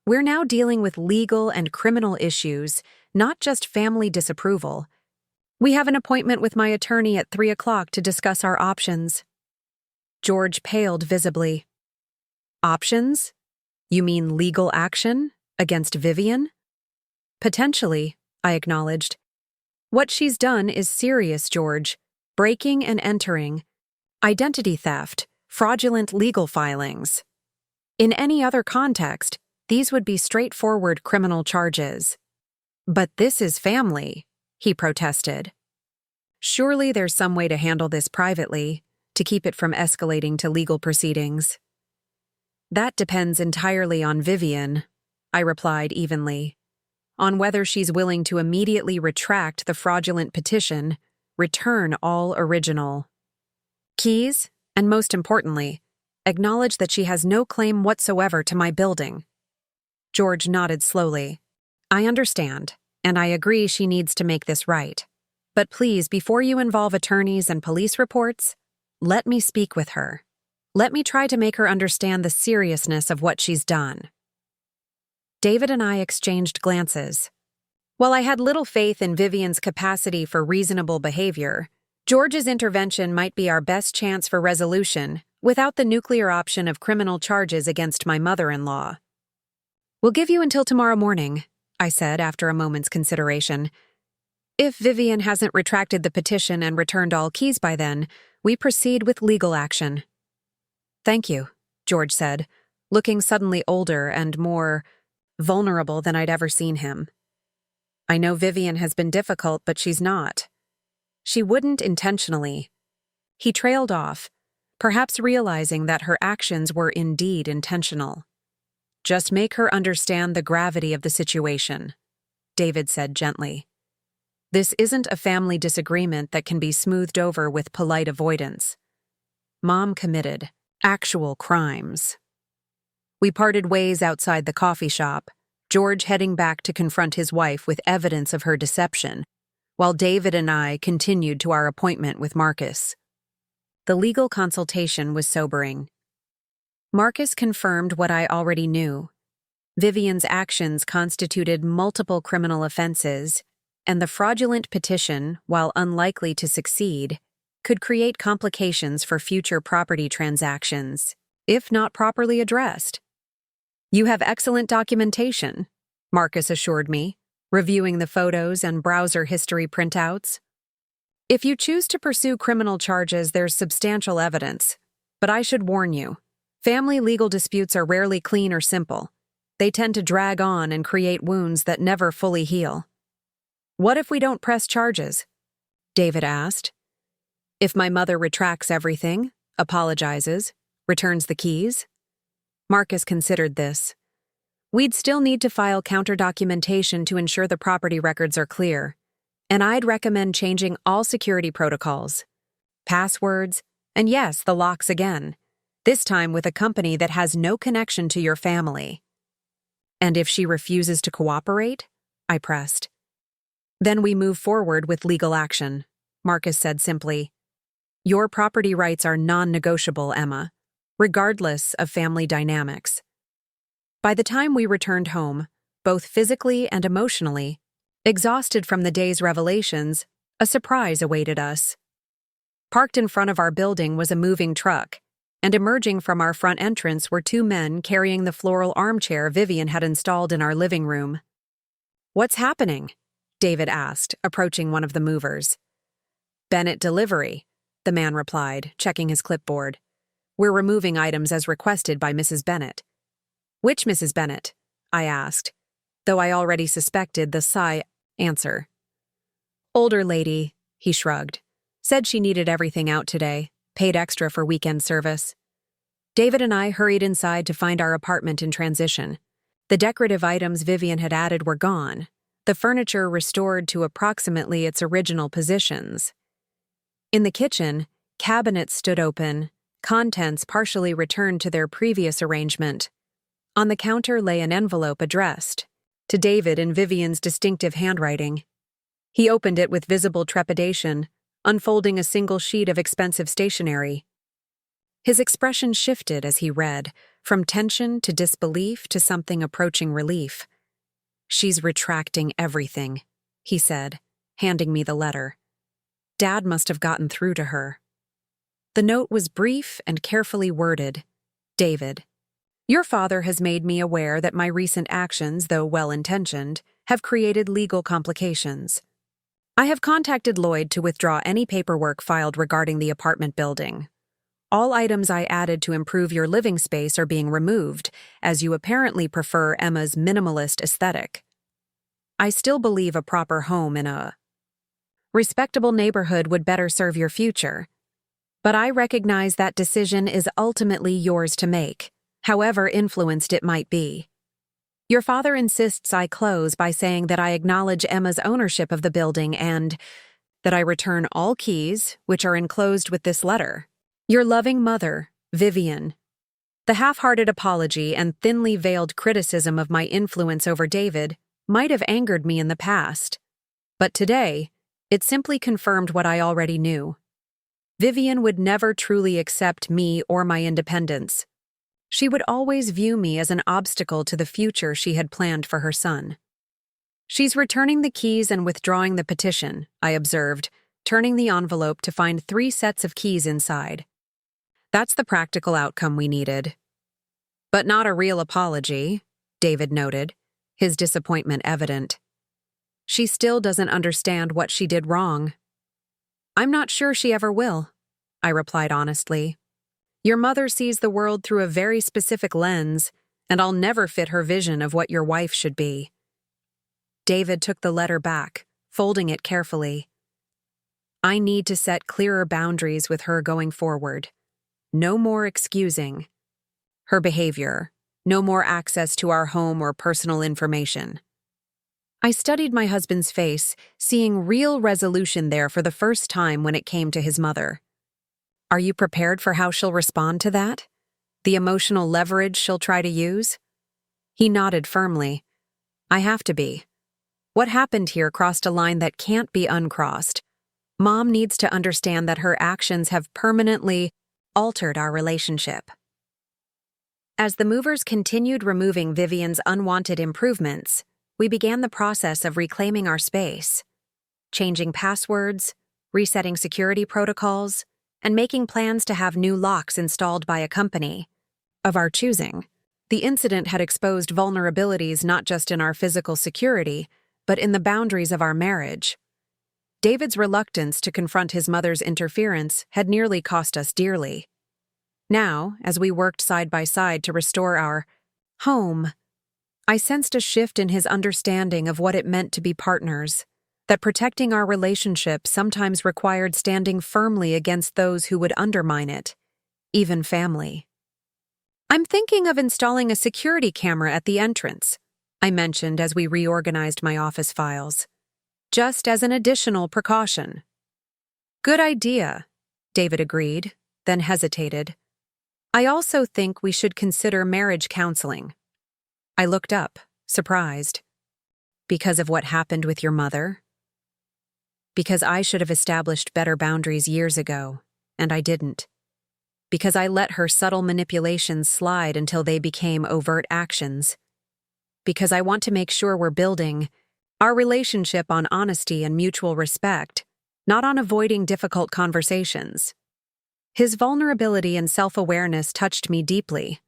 we're now dealing with legal and criminal issues, not just family disapproval. We have an appointment with my attorney at 3 o'clock to discuss our options. George paled visibly. Options? You mean legal action? Against Vivian? Potentially, I acknowledged. What she's done is serious, George. Breaking and entering. Identity theft. Fraudulent legal filings. In any other context, these would be straightforward criminal charges. But this is family, he protested. Surely there's some way to handle this privately, to keep it from escalating to legal proceedings. That depends entirely on Vivian, I replied evenly. on whether she's willing to immediately retract the fraudulent petition, return all original keys, and most importantly, acknowledge that she has no claim whatsoever to my building. George nodded slowly. I understand, and I agree she needs to make this right. But please, before you involve attorneys and police reports, let me speak with her. Let me try to make her understand the seriousness of what she's done. David and I exchanged glances. While I had little faith in Vivian's capacity for reasonable behavior, George's intervention might be our best chance for resolution without the nuclear option of criminal charges against my mother-in-law. We'll give you until tomorrow morning, I said after a moment's consideration. If Vivian hasn't retracted the petition and returned all keys by then, we proceed with legal action. Thank you, George said, looking suddenly older and more vulnerable than I'd ever seen him. I know Vivian has been difficult, but she's not. She wouldn't intentionally. He trailed off, perhaps realizing that her actions were indeed intentional. Just make her understand the gravity of the situation, David said gently. This isn't a family disagreement that can be smoothed over with polite avoidance. Mom committed actual crimes. We parted ways outside the coffee shop, George heading back to confront his wife with evidence of her deception, while David and I continued to our appointment with Marcus. The legal consultation was sobering. Marcus confirmed what I already knew. Vivian's actions constituted multiple criminal offenses, and the fraudulent petition, while unlikely to succeed, could create complications for future property transactions, if not properly addressed. You have excellent documentation, Marcus assured me, reviewing the photos and browser history printouts. If you choose to pursue criminal charges, there's substantial evidence. But I should warn you, family legal disputes are rarely clean or simple. They tend to drag on and create wounds that never fully heal. What if we don't press charges? David asked. If my mother retracts everything, apologizes, returns the keys? Marcus considered this. We'd still need to file counter-documentation to ensure the property records are clear, and I'd recommend changing all security protocols, passwords, and yes, the locks again, this time with a company that has no connection to your family. And if she refuses to cooperate? I pressed. Then we move forward with legal action, Marcus said simply. Your property rights are non-negotiable, Emma, regardless of family dynamics. By the time we returned home, both physically and emotionally, exhausted from the day's revelations, a surprise awaited us. Parked in front of our building was a moving truck, and emerging from our front entrance were two men carrying the floral armchair Vivian had installed in our living room. What's happening? David asked, approaching one of the movers. Bennett delivery, the man replied, checking his clipboard. We're removing items as requested by Mrs. Bennett. Which Mrs. Bennett? I asked, though I already suspected the sigh answer. Older lady, he shrugged. Said she needed everything out today, paid extra for weekend service. David and I hurried inside to find our apartment in transition. The decorative items Vivian had added were gone, the furniture restored to approximately its original positions. In the kitchen, cabinets stood open, contents partially returned to their previous arrangement. On the counter lay an envelope addressed to David in Vivian's distinctive handwriting. He opened it with visible trepidation, unfolding a single sheet of expensive stationery. His expression shifted as he read, from tension to disbelief to something approaching relief. She's retracting everything, he said, handing me the letter. Dad must have gotten through to her. The note was brief and carefully worded. David, your father has made me aware that my recent actions, though well-intentioned, have created legal complications. I have contacted Lloyd to withdraw any paperwork filed regarding the apartment building. All items I added to improve your living space are being removed, as you apparently prefer Emma's minimalist aesthetic. I still believe a proper home in a respectable neighborhood would better serve your future. But I recognize that decision is ultimately yours to make, however influenced it might be. Your father insists I close by saying that I acknowledge Emma's ownership of the building and that I return all keys, which are enclosed with this letter. Your loving mother, Vivian. The half-hearted apology and thinly veiled criticism of my influence over David might have angered me in the past, but today, it simply confirmed what I already knew. Vivian would never truly accept me or my independence. She would always view me as an obstacle to the future she had planned for her son. She's returning the keys and withdrawing the petition, I observed, turning the envelope to find 3 sets of keys inside. That's the practical outcome we needed. But not a real apology, David noted, his disappointment evident. She still doesn't understand what she did wrong. I'm not sure she ever will, I replied honestly. Your mother sees the world through a very specific lens, and I'll never fit her vision of what your wife should be. David took the letter back, folding it carefully. I need to set clearer boundaries with her going forward. No more excusing her behavior, no more access to our home or personal information. I studied my husband's face, seeing real resolution there for the first time when it came to his mother. Are you prepared for how she'll respond to that? The emotional leverage she'll try to use? He nodded firmly. I have to be. What happened here crossed a line that can't be uncrossed. Mom needs to understand that her actions have permanently altered our relationship. As the movers continued removing Vivian's unwanted improvements, we began the process of reclaiming our space, changing passwords, resetting security protocols, and making plans to have new locks installed by a company of our choosing. The incident had exposed vulnerabilities not just in our physical security, but in the boundaries of our marriage. David's reluctance to confront his mother's interference had nearly cost us dearly. Now, as we worked side by side to restore our home, I sensed a shift in his understanding of what it meant to be partners, that protecting our relationship sometimes required standing firmly against those who would undermine it, even family. I'm thinking of installing a security camera at the entrance, I mentioned as we reorganized my office files, just as an additional precaution. Good idea, David agreed, then hesitated. I also think we should consider marriage counseling. I looked up, surprised. Because of what happened with your mother? Because I should have established better boundaries years ago, and I didn't. Because I let her subtle manipulations slide until they became overt actions. Because I want to make sure we're building our relationship on honesty and mutual respect, not on avoiding difficult conversations. His vulnerability and self-awareness touched me deeply.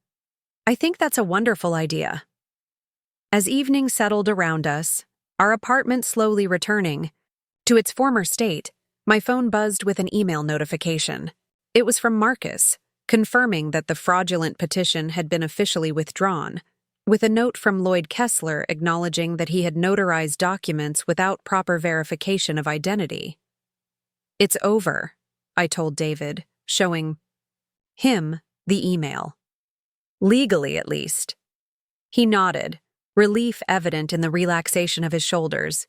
I think that's a wonderful idea. As evening settled around us, our apartment slowly returning to its former state, my phone buzzed with an email notification. It was from Marcus, confirming that the fraudulent petition had been officially withdrawn, with a note from Lloyd Kessler acknowledging that he had notarized documents without proper verification of identity. It's over, I told David, showing him the email. Legally, at least. He nodded, relief evident in the relaxation of his shoulders.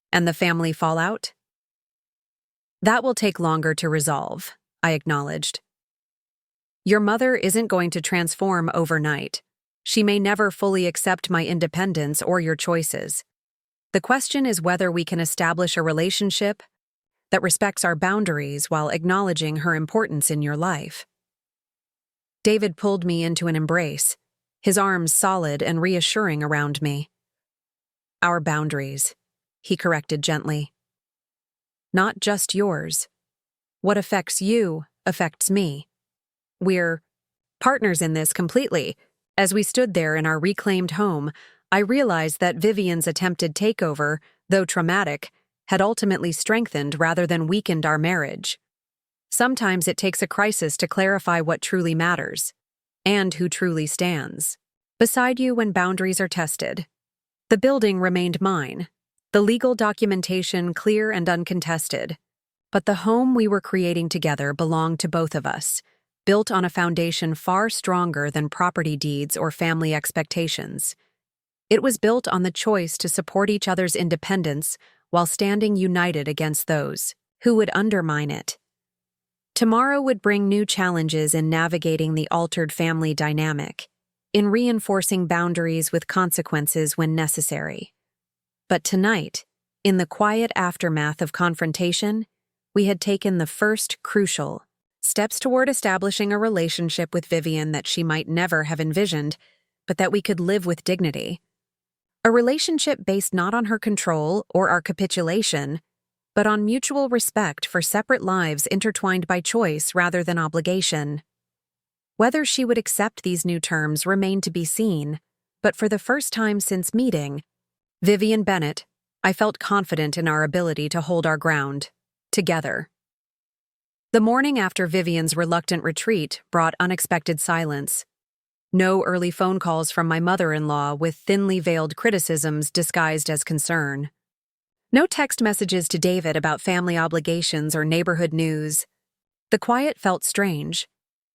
And the family fallout? That will take longer to resolve, I acknowledged. Your mother isn't going to transform overnight. She may never fully accept my independence or your choices. The question is whether we can establish a relationship that respects our boundaries while acknowledging her importance in your life. David pulled me into an embrace, his arms solid and reassuring around me. Our boundaries, he corrected gently. Not just yours. What affects you affects me. We're partners in this completely. As we stood there in our reclaimed home, I realized that Vivian's attempted takeover, though traumatic, had ultimately strengthened rather than weakened our marriage. Sometimes it takes a crisis to clarify what truly matters, and who truly stands beside you when boundaries are tested. The building remained mine, the legal documentation clear and uncontested, but the home we were creating together belonged to both of us, built on a foundation far stronger than property deeds or family expectations. It was built on the choice to support each other's independence while standing united against those who would undermine it. Tomorrow would bring new challenges in navigating the altered family dynamic, in reinforcing boundaries with consequences when necessary. But tonight, in the quiet aftermath of confrontation, we had taken the first crucial steps toward establishing a relationship with Vivian that she might never have envisioned, but that we could live with dignity. A relationship based not on her control or our capitulation, but on mutual respect for separate lives intertwined by choice rather than obligation. Whether she would accept these new terms remained to be seen, but for the first time since meeting Vivian Bennett, I felt confident in our ability to hold our ground, together. The morning after Vivian's reluctant retreat brought unexpected silence. No early phone calls from my mother-in-law with thinly veiled criticisms disguised as concern. No text messages to David about family obligations or neighborhood news. The quiet felt strange,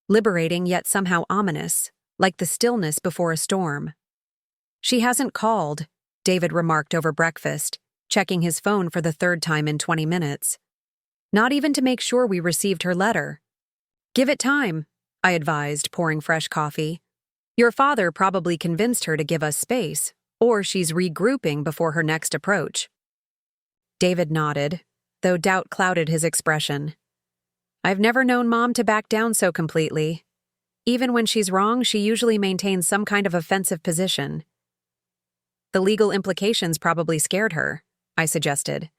liberating yet somehow ominous, like the stillness before a storm. "She hasn't called," David remarked over breakfast, checking his phone for the third time in 20 minutes. "Not even to make sure we received her letter." "Give it time," I advised, pouring fresh coffee. "Your father probably convinced her to give us space, or she's regrouping before her next approach." David nodded, though doubt clouded his expression. "I've never known Mom to back down so completely. Even when she's wrong, she usually maintains some kind of offensive position." "The legal implications probably scared her," I suggested.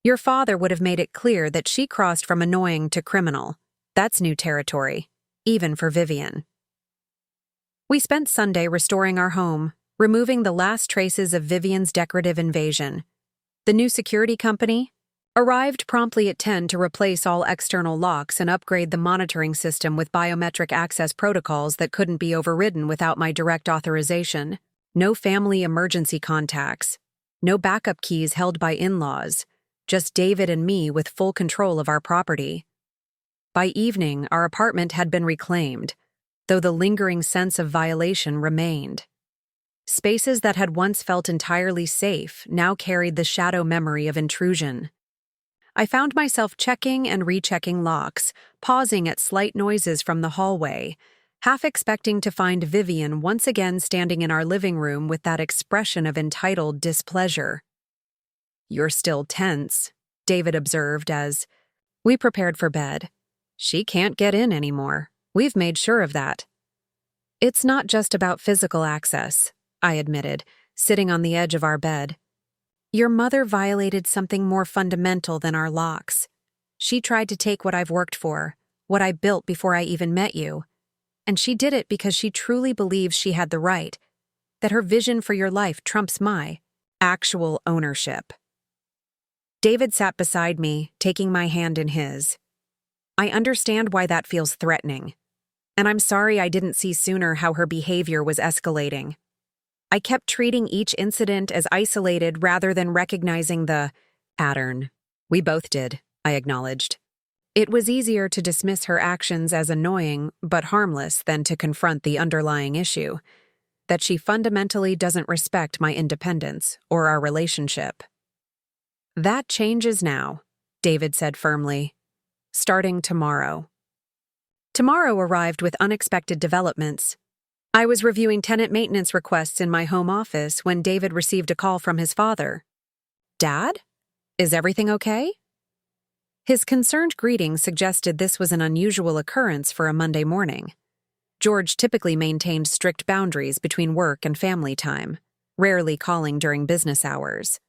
"Your father would have made it clear that she crossed from annoying to criminal. That's new territory, even for Vivian." We spent Sunday restoring our home, removing the last traces of Vivian's decorative invasion. The new security company arrived promptly at 10 to replace all external locks and upgrade the monitoring system with biometric access protocols that couldn't be overridden without my direct authorization. No family emergency contacts, no backup keys held by in-laws, just David and me with full control of our property. By evening, our apartment had been reclaimed, though the lingering sense of violation remained. Spaces that had once felt entirely safe now carried the shadow memory of intrusion. I found myself checking and rechecking locks, pausing at slight noises from the hallway, half expecting to find Vivian once again standing in our living room with that expression of entitled displeasure. "You're still tense," David observed as we prepared for bed. "She can't get in anymore. We've made sure of that." "It's not just about physical access," I admitted, sitting on the edge of our bed. "Your mother violated something more fundamental than our locks. She tried to take what I've worked for, what I built before I even met you. And she did it because she truly believes she had the right, that her vision for your life trumps my actual ownership." David sat beside me, taking my hand in his. "I understand why that feels threatening. And I'm sorry I didn't see sooner how her behavior was escalating. I kept treating each incident as isolated rather than recognizing the pattern." "We both did," I acknowledged. "It was easier to dismiss her actions as annoying but harmless than to confront the underlying issue, that she fundamentally doesn't respect my independence or our relationship." "That changes now," David said firmly. "Starting tomorrow." Tomorrow arrived with unexpected developments. I was reviewing tenant maintenance requests in my home office when David received a call from his father. "Dad? Is everything okay?" His concerned greeting suggested this was an unusual occurrence for a Monday morning. George typically maintained strict boundaries between work and family time, rarely calling during business hours.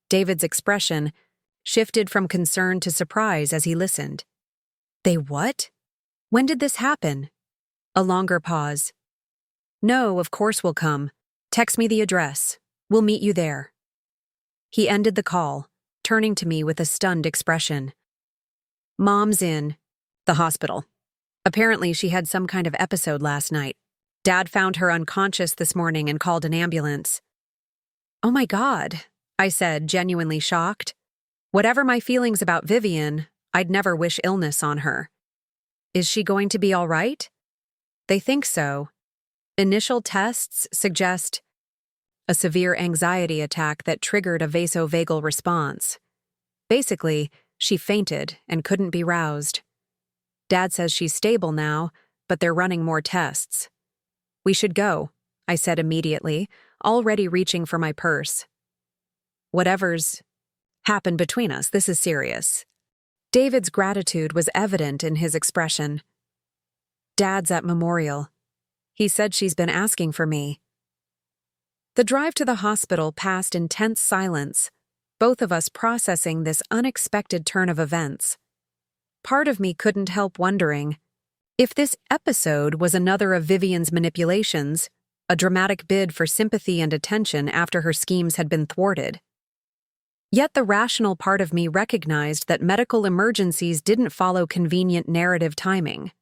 David's expression shifted from concern to surprise as he listened. "They what? When did this happen?" A longer pause. "No, of course we'll come. Text me the address. We'll meet you there." He ended the call, turning to me with a stunned expression. "Mom's in the hospital. Apparently she had some kind of episode last night. Dad found her unconscious this morning and called an ambulance." "Oh my God," I said, genuinely shocked. Whatever my feelings about Vivian, I'd never wish illness on her. "Is she going to be all right?" "They think so. Initial tests suggest..." a severe anxiety attack that triggered a vasovagal response. Basically, she fainted and couldn't be roused. Dad says she's stable now, but they're running more tests. We should go, I said immediately, already reaching for my purse. Whatever's happened between us, this is serious. David's gratitude was evident in his expression. Dad's at Memorial. He said she's been asking for me. The drive to the hospital passed in tense silence, both of us processing this unexpected turn of events. Part of me couldn't help wondering if this episode was another of Vivian's manipulations, a dramatic bid for sympathy and attention after her schemes had been thwarted. Yet the rational part of me recognized that medical emergencies didn't follow convenient narrative timing.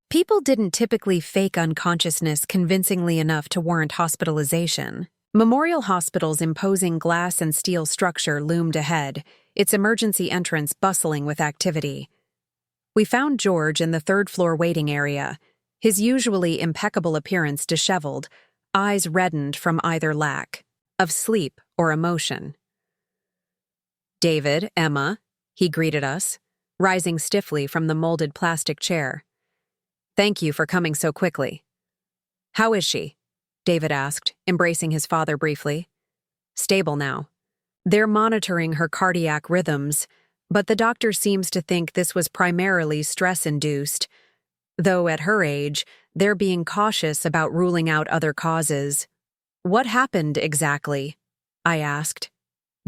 People didn't typically fake unconsciousness convincingly enough to warrant hospitalization. Memorial Hospital's imposing glass and steel structure loomed ahead, its emergency entrance bustling with activity. We found George in the third-floor waiting area, his usually impeccable appearance disheveled, eyes reddened from either lack of sleep or emotion. "David, Emma," he greeted us, rising stiffly from the molded plastic chair. "Thank you for coming so quickly." "How is she?" David asked, embracing his father briefly. "Stable now. They're monitoring her cardiac rhythms, but the doctor seems to think this was primarily stress-induced, though at her age, they're being cautious about ruling out other causes." "What happened exactly?" I asked,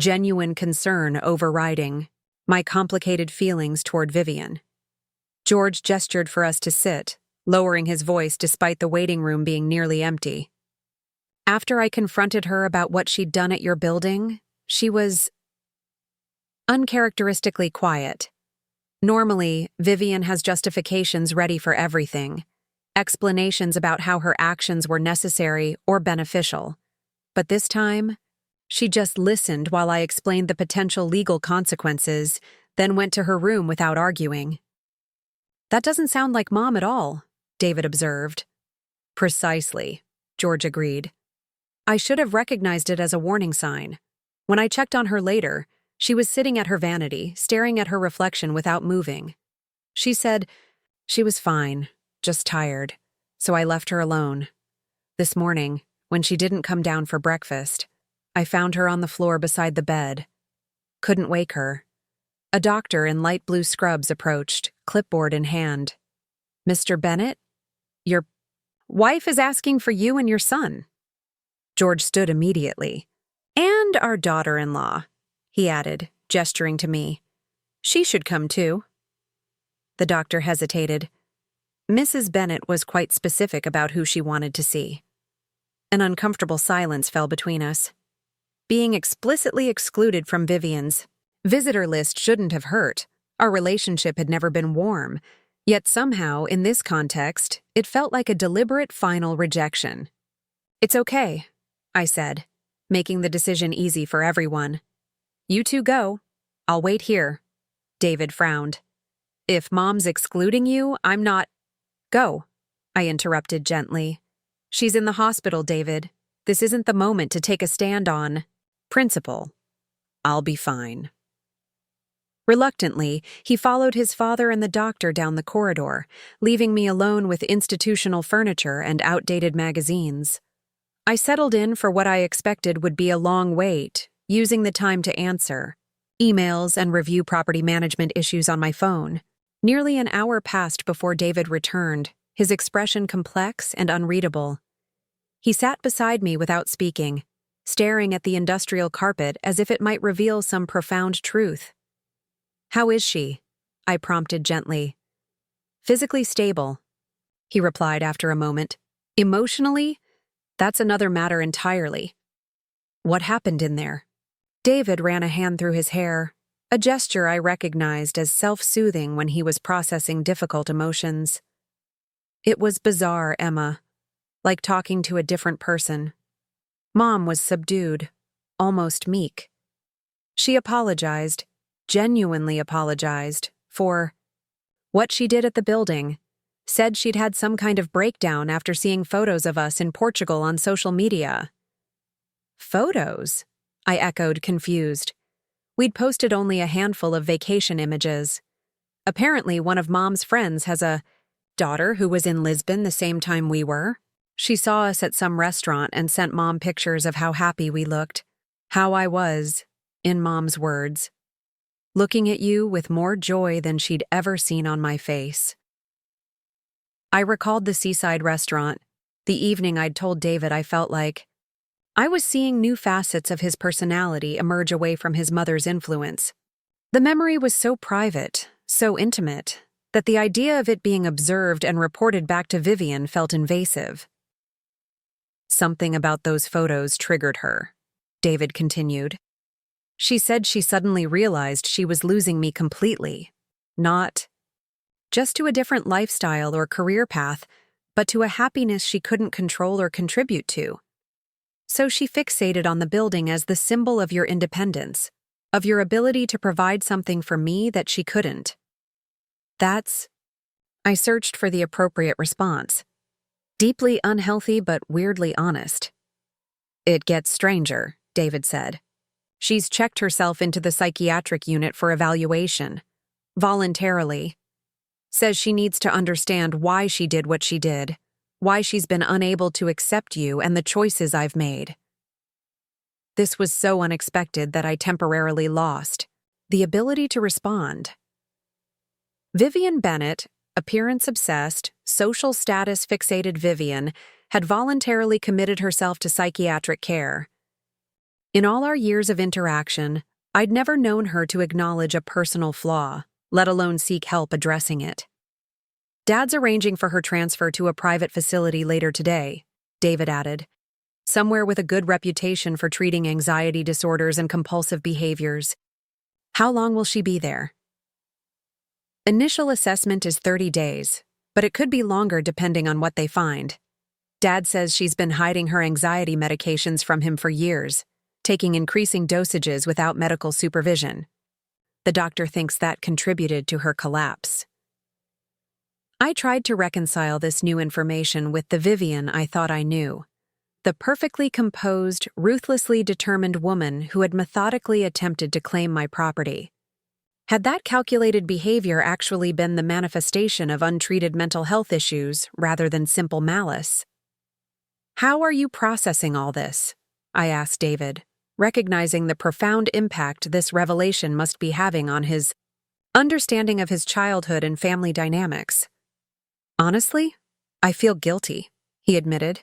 genuine concern overriding my complicated feelings toward Vivian. George gestured for us to sit, lowering his voice despite the waiting room being nearly empty. "After I confronted her about what she'd done at your building, she was uncharacteristically quiet. Normally, Vivian has justifications ready for everything, explanations about how her actions were necessary or beneficial. But this time, she just listened while I explained the potential legal consequences, then went to her room without arguing." "That doesn't sound like Mom at all," David observed. "Precisely," George agreed. "I should have recognized it as a warning sign. When I checked on her later, she was sitting at her vanity, staring at her reflection without moving. She said she was fine, just tired, so I left her alone. This morning, when she didn't come down for breakfast, I found her on the floor beside the bed. Couldn't wake her. A doctor in light blue scrubs approached, clipboard in hand. "Mr. Bennett, your wife is asking for you and your son." George stood immediately. "And our daughter-in-law," he added, gesturing to me. "She should come too." The doctor hesitated. Mrs. Bennett was quite specific about who she wanted to see. An uncomfortable silence fell between us. Being explicitly excluded from Vivian's visitor list shouldn't have hurt. Our relationship had never been warm, yet somehow, in this context, it felt like a deliberate final rejection. "It's okay," I said, making the decision easy for everyone. "You two go. I'll wait here." David frowned. "If Mom's excluding you, I'm not—" "Go," I interrupted gently. "She's in the hospital, David. This isn't the moment to take a stand on principle. I'll be fine." Reluctantly, he followed his father and the doctor down the corridor, leaving me alone with institutional furniture and outdated magazines. I settled in for what I expected would be a long wait, using the time to answer emails and review property management issues on my phone. Nearly an hour passed before David returned, his expression complex and unreadable. He sat beside me without speaking, staring at the industrial carpet as if it might reveal some profound truth. "How is she?" I prompted gently. "Physically stable," he replied after a moment. "Emotionally? That's another matter entirely." "What happened in there?" David ran a hand through his hair, a gesture I recognized as self-soothing when he was processing difficult emotions. "It was bizarre, Emma, like talking to a different person. Mom was subdued, almost meek. She apologized, genuinely apologized, for what she did at the building, said she'd had some kind of breakdown after seeing photos of us in Portugal on social media. Photos? I echoed, confused. We'd posted only a handful of vacation images. Apparently, one of Mom's friends has a daughter who was in Lisbon the same time we were. She saw us at some restaurant and sent Mom pictures of how happy we looked. How I was, in Mom's words, looking at you with more joy than she'd ever seen on my face. I recalled the seaside restaurant, the evening I'd told David I felt like I was seeing new facets of his personality emerge away from his mother's influence. The memory was so private, so intimate, that the idea of it being observed and reported back to Vivian felt invasive. Something about those photos triggered her, David continued. She said she suddenly realized she was losing me completely, not just to a different lifestyle or career path, but to a happiness she couldn't control or contribute to. So she fixated on the building as the symbol of your independence, of your ability to provide something for me that she couldn't. I searched for the appropriate response. Deeply unhealthy but weirdly honest. It gets stranger, David said. She's checked herself into the psychiatric unit for evaluation. Voluntarily. Says she needs to understand why she did what she did, why she's been unable to accept you and the choices I've made. This was so unexpected that I temporarily lost the ability to respond. Vivian Bennett, appearance-obsessed, social status-fixated Vivian, had voluntarily committed herself to psychiatric care. In all our years of interaction, I'd never known her to acknowledge a personal flaw, let alone seek help addressing it. Dad's arranging for her transfer to a private facility later today, David added. Somewhere with a good reputation for treating anxiety disorders and compulsive behaviors. How long will she be there? Initial assessment is 30 days, but it could be longer depending on what they find. Dad says she's been hiding her anxiety medications from him for years, taking increasing dosages without medical supervision. The doctor thinks that contributed to her collapse. I tried to reconcile this new information with the Vivian I thought I knew. The perfectly composed, ruthlessly determined woman who had methodically attempted to claim my property. Had that calculated behavior actually been the manifestation of untreated mental health issues rather than simple malice? How are you processing all this? I asked David, recognizing the profound impact this revelation must be having on his understanding of his childhood and family dynamics. Honestly, I feel guilty, he admitted.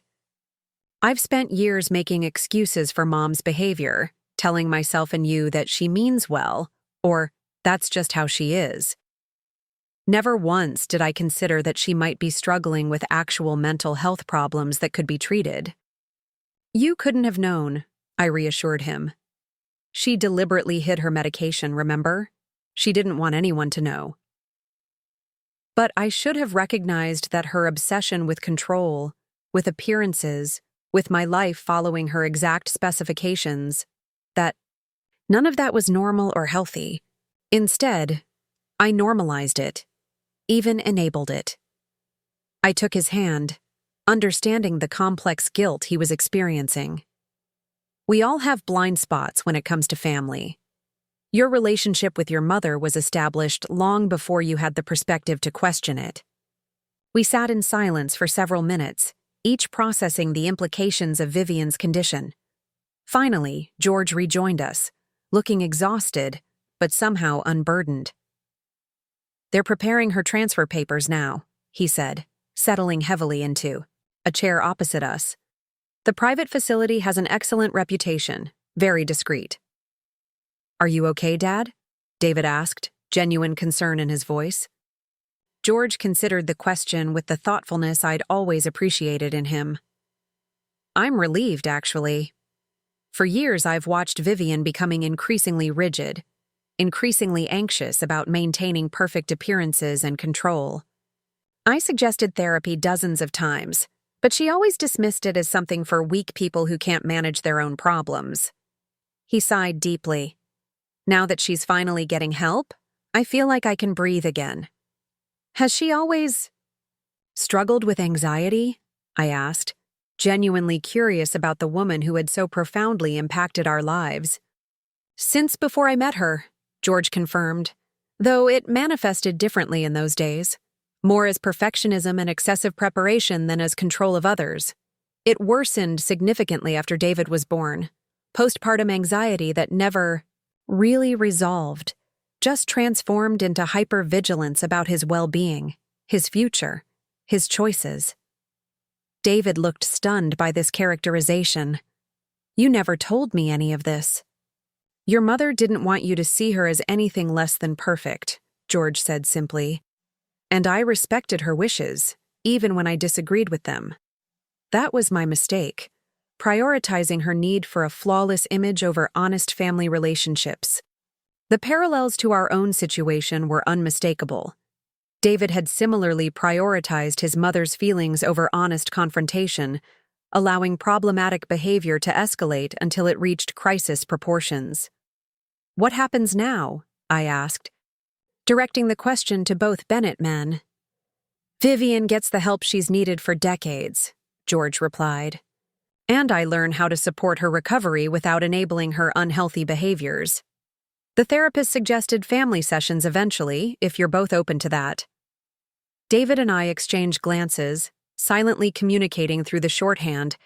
I've spent years making excuses for Mom's behavior, telling myself and you that she means well, or that's just how she is. Never once did I consider that she might be struggling with actual mental health problems that could be treated. You couldn't have known, I reassured him. She deliberately hid her medication, remember? She didn't want anyone to know. But I should have recognized that her obsession with control, with appearances, with my life following her exact specifications, that none of that was normal or healthy. Instead, I normalized it, even enabled it. I took his hand, understanding the complex guilt he was experiencing. We all have blind spots when it comes to family. Your relationship with your mother was established long before you had the perspective to question it. We sat in silence for several minutes, each processing the implications of Vivian's condition. Finally, George rejoined us, looking exhausted, but somehow unburdened. They're preparing her transfer papers now, he said, settling heavily into a chair opposite us. The private facility has an excellent reputation, very discreet. Are you okay, Dad? David asked, genuine concern in his voice. George considered the question with the thoughtfulness I'd always appreciated in him. I'm relieved, actually. For years, I've watched Vivian becoming increasingly rigid, increasingly anxious about maintaining perfect appearances and control. I suggested therapy dozens of times, but she always dismissed it as something for weak people who can't manage their own problems. He sighed deeply. Now that she's finally getting help, I feel like I can breathe again. Has she always struggled with anxiety? I asked, genuinely curious about the woman who had so profoundly impacted our lives. "Since before I met her," George confirmed, though it manifested differently in those days, more as perfectionism and excessive preparation than as control of others. It worsened significantly after David was born. Postpartum anxiety that never really resolved, just transformed into hypervigilance about his well-being, his future, his choices. David looked stunned by this characterization. "You never told me any of this." "Your mother didn't want you to see her as anything less than perfect," George said simply. "And I respected her wishes, even when I disagreed with them. That was my mistake, prioritizing her need for a flawless image over honest family relationships." The parallels to our own situation were unmistakable. David had similarly prioritized his mother's feelings over honest confrontation, allowing problematic behavior to escalate until it reached crisis proportions. "What happens now?" I asked, directing the question to both Bennett men. "Vivian gets the help she's needed for decades," George replied. "And I learn how to support her recovery without enabling her unhealthy behaviors. The therapist suggested family sessions eventually, if you're both open to that." David and I exchanged glances, silently communicating through the shorthand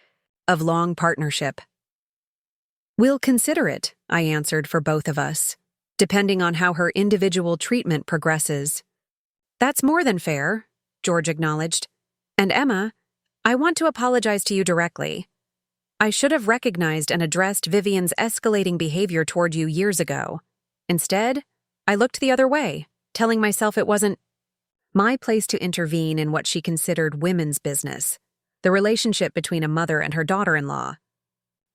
of long partnership. "We'll consider it," I answered for both of us, "depending on how her individual treatment progresses." "That's more than fair," George acknowledged. "And Emma, I want to apologize to you directly. I should have recognized and addressed Vivian's escalating behavior toward you years ago. Instead, I looked the other way, telling myself it wasn't my place to intervene in what she considered women's business, the relationship between a mother and her daughter-in-law."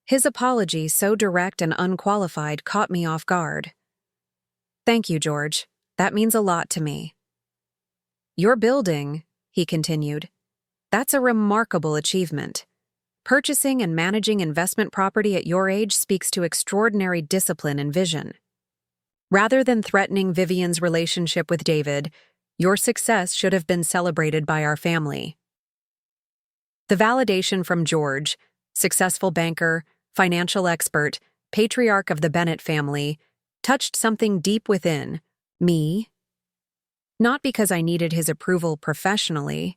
His apology, so direct and unqualified, caught me off guard. "Thank you, George. That means a lot to me." "Your building," he continued, "that's a remarkable achievement. Purchasing and managing investment property at your age speaks to extraordinary discipline and vision. Rather than threatening Vivian's relationship with David, your success should have been celebrated by our family." The validation from George, successful banker, financial expert, patriarch of the Bennett family, touched something deep within me. Not because I needed his approval professionally,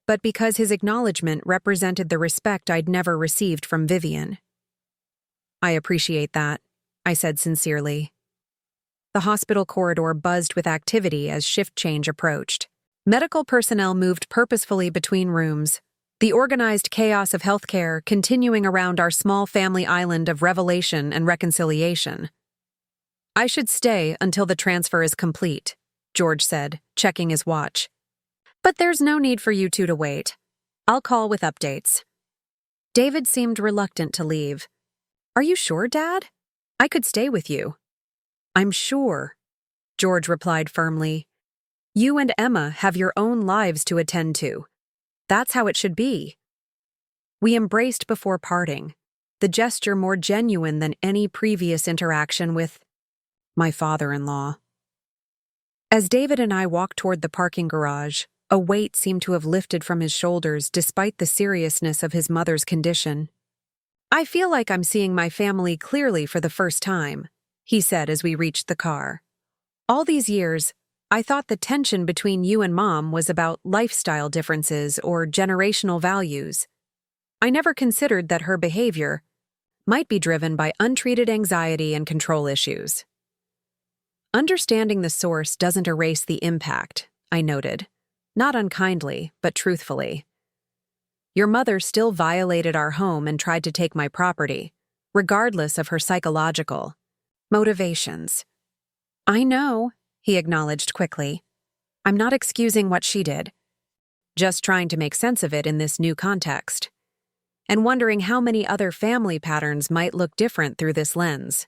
but because his acknowledgement represented the respect I'd never received from Vivian. "I appreciate that," I said sincerely. The hospital corridor buzzed with activity as shift change approached. Medical personnel moved purposefully between rooms, the organized chaos of healthcare continuing around our small family island of revelation and reconciliation. "I should stay until the transfer is complete," George said, checking his watch. "But there's no need for you two to wait. I'll call with updates." David seemed reluctant to leave. "Are you sure, Dad? I could stay with you." "I'm sure," George replied firmly. "You and Emma have your own lives to attend to. That's how it should be." We embraced before parting, the gesture more genuine than any previous interaction with my father-in-law. As David and I walked toward the parking garage, a weight seemed to have lifted from his shoulders despite the seriousness of his mother's condition. "I feel like I'm seeing my family clearly for the first time," he said as we reached the car. "All these years, I thought the tension between you and Mom was about lifestyle differences or generational values. I never considered that her behavior might be driven by untreated anxiety and control issues." "Understanding the source doesn't erase the impact," I noted, not unkindly, but truthfully. "Your mother still violated our home and tried to take my property, regardless of her psychological motivations." "I know," he acknowledged quickly. "I'm not excusing what she did. Just trying to make sense of it in this new context. And wondering how many other family patterns might look different through this lens."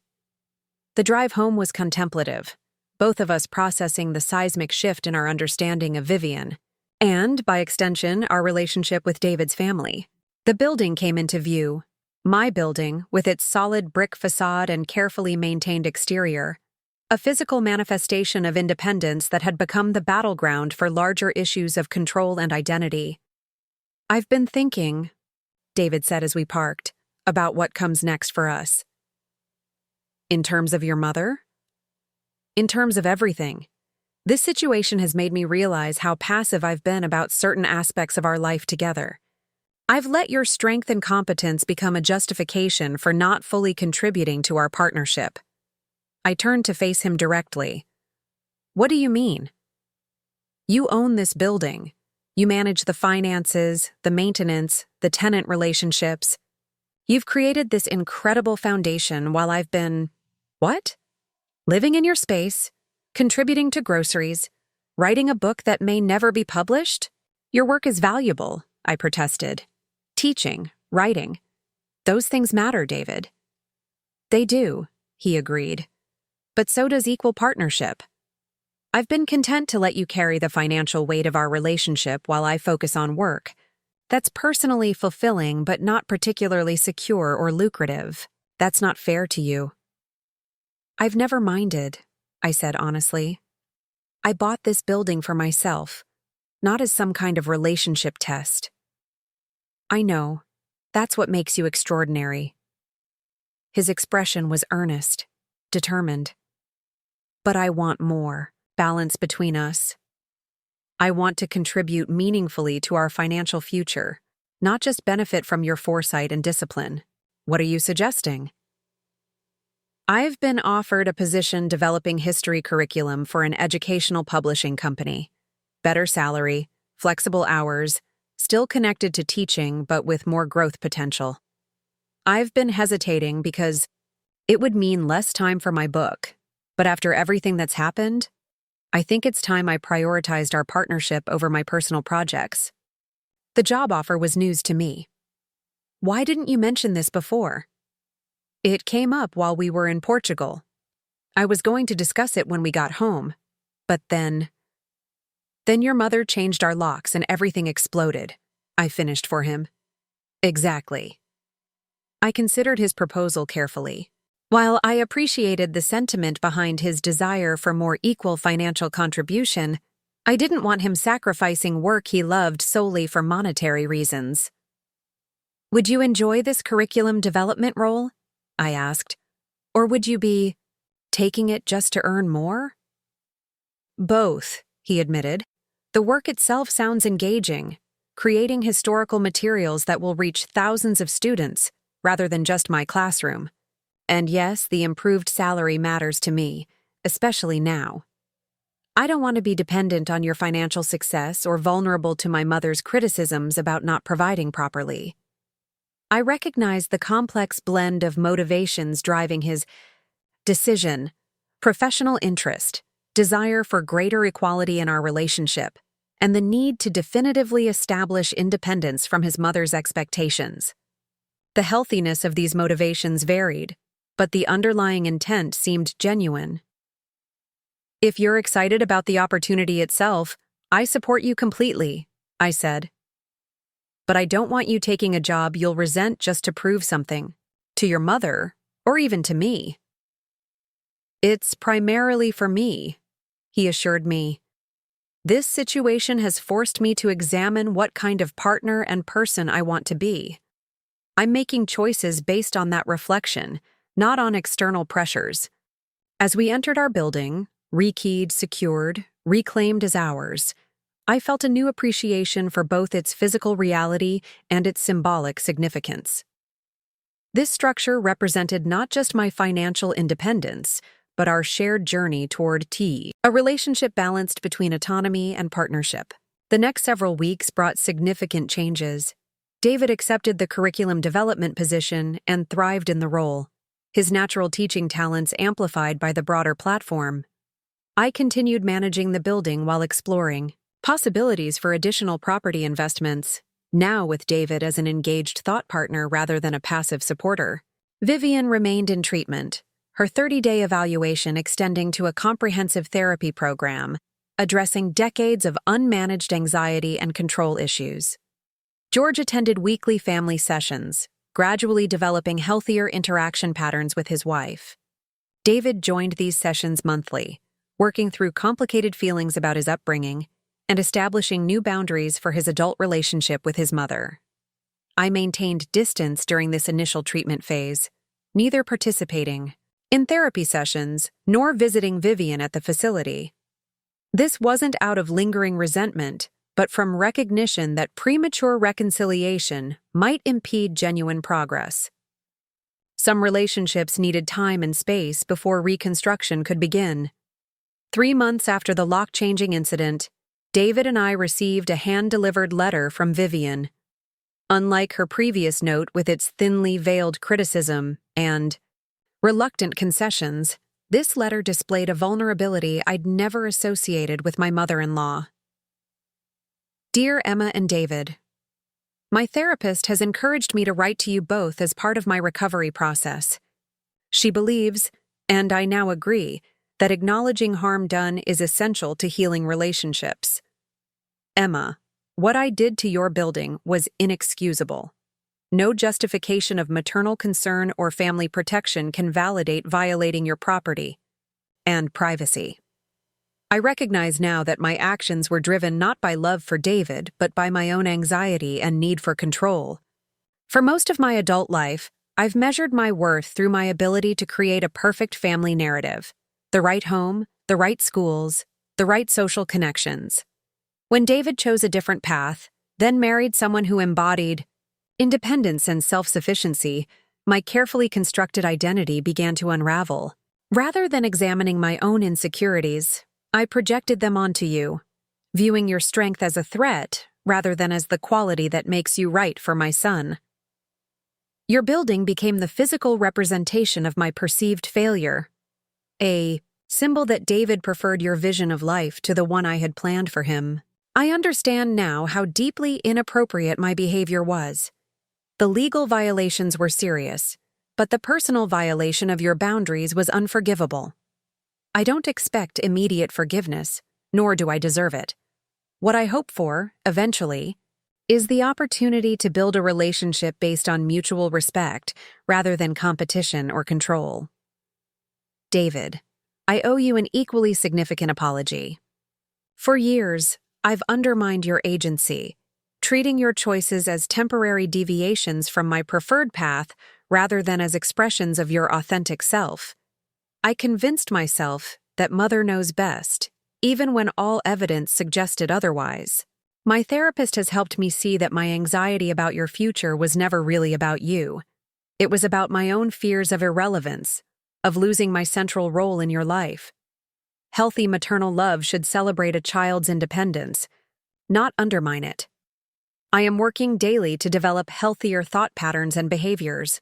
The drive home was contemplative, both of us processing the seismic shift in our understanding of Vivian, and, by extension, our relationship with David's family. The building came into view. My building, with its solid brick facade and carefully maintained exterior, a physical manifestation of independence that had become the battleground for larger issues of control and identity. "I've been thinking," David said as we parked, about what comes next for us. In terms of your mother? In terms of everything. This situation has made me realize how passive I've been about certain aspects of our life together. I've let your strength and competence become a justification for not fully contributing to our partnership. I turned to face him directly. What do you mean? You own this building. You manage the finances, the maintenance, the tenant relationships. You've created this incredible foundation while I've been… What? Living in your space, contributing to groceries, writing a book that may never be published? Your work is valuable, I protested. Teaching, writing. Those things matter, David. They do, he agreed. But so does equal partnership. I've been content to let you carry the financial weight of our relationship while I focus on work. That's personally fulfilling but not particularly secure or lucrative. That's not fair to you. I've never minded, I said honestly. I bought this building for myself, not as some kind of relationship test. I know. That's what makes you extraordinary. His expression was earnest, determined. But I want more. Balance between us. I want to contribute meaningfully to our financial future, not just benefit from your foresight and discipline. What are you suggesting? I've been offered a position developing history curriculum for an educational publishing company. Better salary, flexible hours, still connected to teaching but with more growth potential. I've been hesitating because it would mean less time for my book, but after everything that's happened, I think it's time I prioritized our partnership over my personal projects. The job offer was news to me. Why didn't you mention this before? It came up while we were in Portugal. I was going to discuss it when we got home, but then your mother changed our locks and everything exploded. I finished for him. Exactly. I considered his proposal carefully. While I appreciated the sentiment behind his desire for more equal financial contribution, I didn't want him sacrificing work he loved solely for monetary reasons. Would you enjoy this curriculum development role? I asked. Or would you be taking it just to earn more? Both, he admitted. The work itself sounds engaging, creating historical materials that will reach thousands of students, rather than just my classroom. And yes, the improved salary matters to me, especially now. I don't want to be dependent on your financial success or vulnerable to my mother's criticisms about not providing properly. I recognize the complex blend of motivations driving his decision, professional interest, desire for greater equality in our relationship, and the need to definitively establish independence from his mother's expectations. The healthiness of these motivations varied, but the underlying intent seemed genuine. If you're excited about the opportunity itself, I support you completely, I said. But I don't want you taking a job you'll resent just to prove something, to your mother, or even to me. It's primarily for me, he assured me. This situation has forced me to examine what kind of partner and person I want to be. I'm making choices based on that reflection, not on external pressures. As we entered our building, rekeyed, secured, reclaimed as ours, I felt a new appreciation for both its physical reality and its symbolic significance. This structure represented not just my financial independence, but our shared journey toward a relationship balanced between autonomy and partnership. The next several weeks brought significant changes. David accepted the curriculum development position and thrived in the role, his natural teaching talents amplified by the broader platform. I continued managing the building while exploring possibilities for additional property investments, now with David as an engaged thought partner rather than a passive supporter. Vivian remained in treatment, her 30-day evaluation extending to a comprehensive therapy program, addressing decades of unmanaged anxiety and control issues. George attended weekly family sessions, gradually developing healthier interaction patterns with his wife. David joined these sessions monthly, working through complicated feelings about his upbringing and establishing new boundaries for his adult relationship with his mother. I maintained distance during this initial treatment phase, neither participating in therapy sessions nor visiting Vivian at the facility. This wasn't out of lingering resentment, but from recognition that premature reconciliation might impede genuine progress. Some relationships needed time and space before reconstruction could begin. 3 months after the lock-changing incident, David and I received a hand-delivered letter from Vivian. Unlike her previous note with its thinly veiled criticism and reluctant concessions, this letter displayed a vulnerability I'd never associated with my mother-in-law. Dear Emma and David, my therapist has encouraged me to write to you both as part of my recovery process. She believes, and I now agree, that acknowledging harm done is essential to healing relationships. Emma, what I did to your building was inexcusable. No justification of maternal concern or family protection can validate violating your property and privacy. I recognize now that my actions were driven not by love for David, but by my own anxiety and need for control. For most of my adult life, I've measured my worth through my ability to create a perfect family narrative: the right home, the right schools, the right social connections. When David chose a different path, then married someone who embodied independence and self-sufficiency, my carefully constructed identity began to unravel. Rather than examining my own insecurities, I projected them onto you, viewing your strength as a threat rather than as the quality that makes you right for my son. Your building became the physical representation of my perceived failure, a symbol that David preferred your vision of life to the one I had planned for him. I understand now how deeply inappropriate my behavior was. The legal violations were serious, but the personal violation of your boundaries was unforgivable. I don't expect immediate forgiveness, nor do I deserve it. What I hope for, eventually, is the opportunity to build a relationship based on mutual respect rather than competition or control. David, I owe you an equally significant apology. For years, I've undermined your agency, treating your choices as temporary deviations from my preferred path rather than as expressions of your authentic self. I convinced myself that Mother knows best, even when all evidence suggested otherwise. My therapist has helped me see that my anxiety about your future was never really about you. It was about my own fears of irrelevance, of losing my central role in your life. Healthy maternal love should celebrate a child's independence, not undermine it. I am working daily to develop healthier thought patterns and behaviors.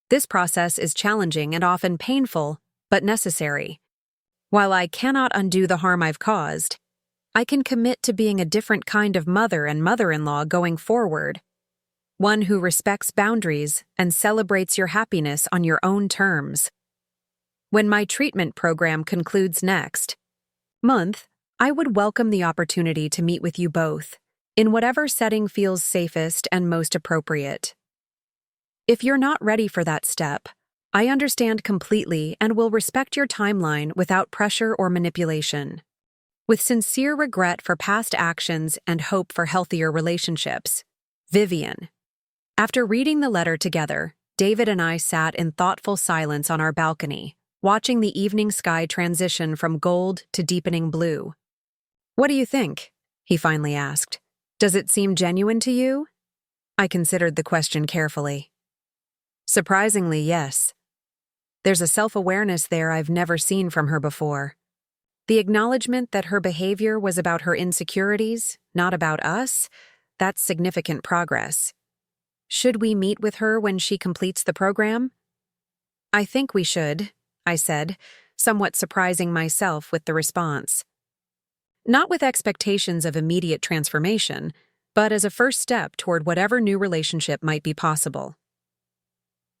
This process is challenging and often painful, but necessary. While I cannot undo the harm I've caused, I can commit to being a different kind of mother and mother-in-law going forward. One who respects boundaries and celebrates your happiness on your own terms. When my treatment program concludes next month, I would welcome the opportunity to meet with you both, in whatever setting feels safest and most appropriate. If you're not ready for that step, I understand completely and will respect your timeline without pressure or manipulation. With sincere regret for past actions and hope for healthier relationships, Vivian. After reading the letter together, David and I sat in thoughtful silence on our balcony, watching the evening sky transition from gold to deepening blue. "What do you think?" he finally asked. "Does it seem genuine to you?" I considered the question carefully. Surprisingly, yes. There's a self-awareness there I've never seen from her before. The acknowledgement that her behavior was about her insecurities, not about us, that's significant progress. Should we meet with her when she completes the program? I think we should, I said, somewhat surprising myself with the response. Not with expectations of immediate transformation, but as a first step toward whatever new relationship might be possible.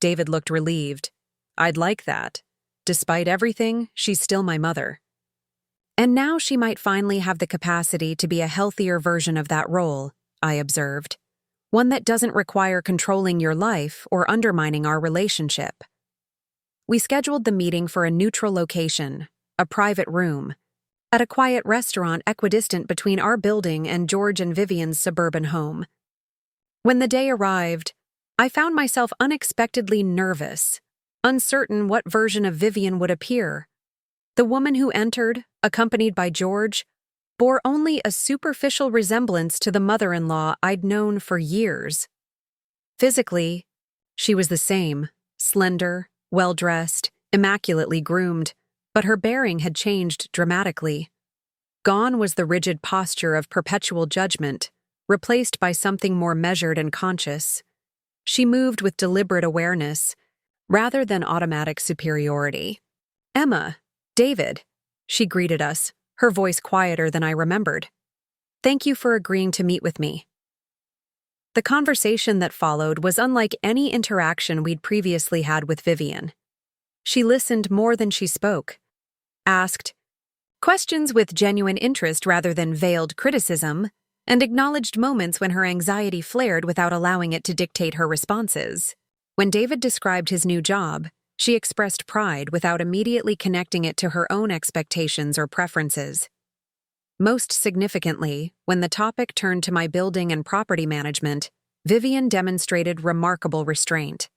David looked relieved. I'd like that. Despite everything, she's still my mother. And now she might finally have the capacity to be a healthier version of that role, I observed. One that doesn't require controlling your life or undermining our relationship. We scheduled the meeting for a neutral location, a private room, at a quiet restaurant equidistant between our building and George and Vivian's suburban home. When the day arrived, I found myself unexpectedly nervous, uncertain what version of Vivian would appear. The woman who entered, accompanied by George, bore only a superficial resemblance to the mother-in-law I'd known for years. Physically, she was the same, slender, well-dressed, immaculately groomed, but her bearing had changed dramatically. Gone was the rigid posture of perpetual judgment, replaced by something more measured and conscious. She moved with deliberate awareness, rather than automatic superiority. "Emma, David," she greeted us, her voice quieter than I remembered. "Thank you for agreeing to meet with me." The conversation that followed was unlike any interaction we'd previously had with Vivian. She listened more than she spoke, asked questions with genuine interest rather than veiled criticism, and acknowledged moments when her anxiety flared without allowing it to dictate her responses. When David described his new job, she expressed pride without immediately connecting it to her own expectations or preferences. Most significantly, when the topic turned to my building and property management, Vivian demonstrated remarkable restraint.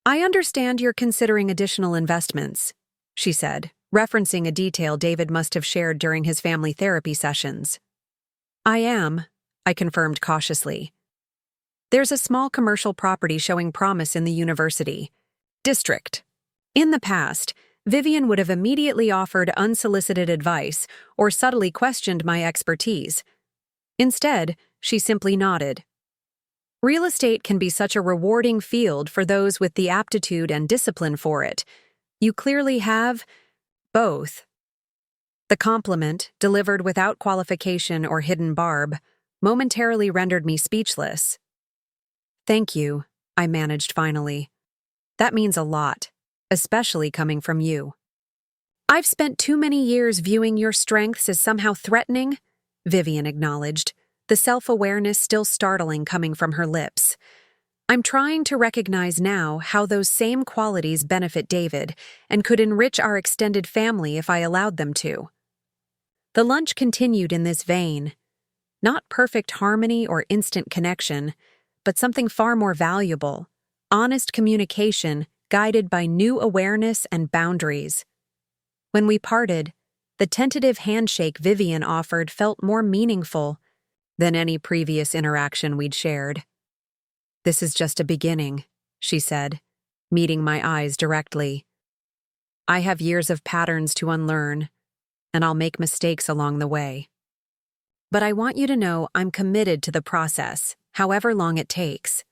"I understand you're considering additional investments," she said, referencing a detail David must have shared during his family therapy sessions. "I am," I confirmed cautiously. "There's a small commercial property showing promise in the university district." In the past, Vivian would have immediately offered unsolicited advice or subtly questioned my expertise. Instead, she simply nodded. "Real estate can be such a rewarding field for those with the aptitude and discipline for it. You clearly have both." The compliment, delivered without qualification or hidden barb, momentarily rendered me speechless. "Thank you," I managed finally. "That means a lot, especially coming from you." "I've spent too many years viewing your strengths as somehow threatening," Vivian acknowledged, the self-awareness still startling coming from her lips. "I'm trying to recognize now how those same qualities benefit David and could enrich our extended family if I allowed them to." The lunch continued in this vein. Not perfect harmony or instant connection, but something far more valuable, honest communication guided by new awareness and boundaries. When we parted, the tentative handshake Vivian offered felt more meaningful than any previous interaction we'd shared. "This is just a beginning," she said, meeting my eyes directly. "I have years of patterns to unlearn, and I'll make mistakes along the way. But I want you to know I'm committed to the process, however long it takes."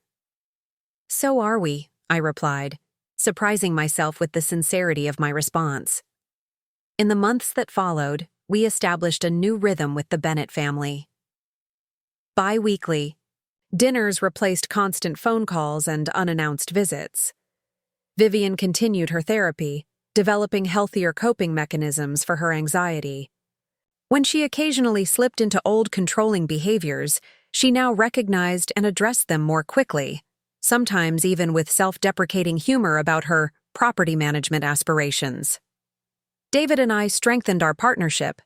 "So are we," I replied, surprising myself with the sincerity of my response. In the months that followed, we established a new rhythm with the Bennett family. Bi-weekly, dinners replaced constant phone calls and unannounced visits. Vivian continued her therapy, developing healthier coping mechanisms for her anxiety. When she occasionally slipped into old controlling behaviors, she now recognized and addressed them more quickly, sometimes even with self-deprecating humor about her property management aspirations. David and I strengthened our partnership,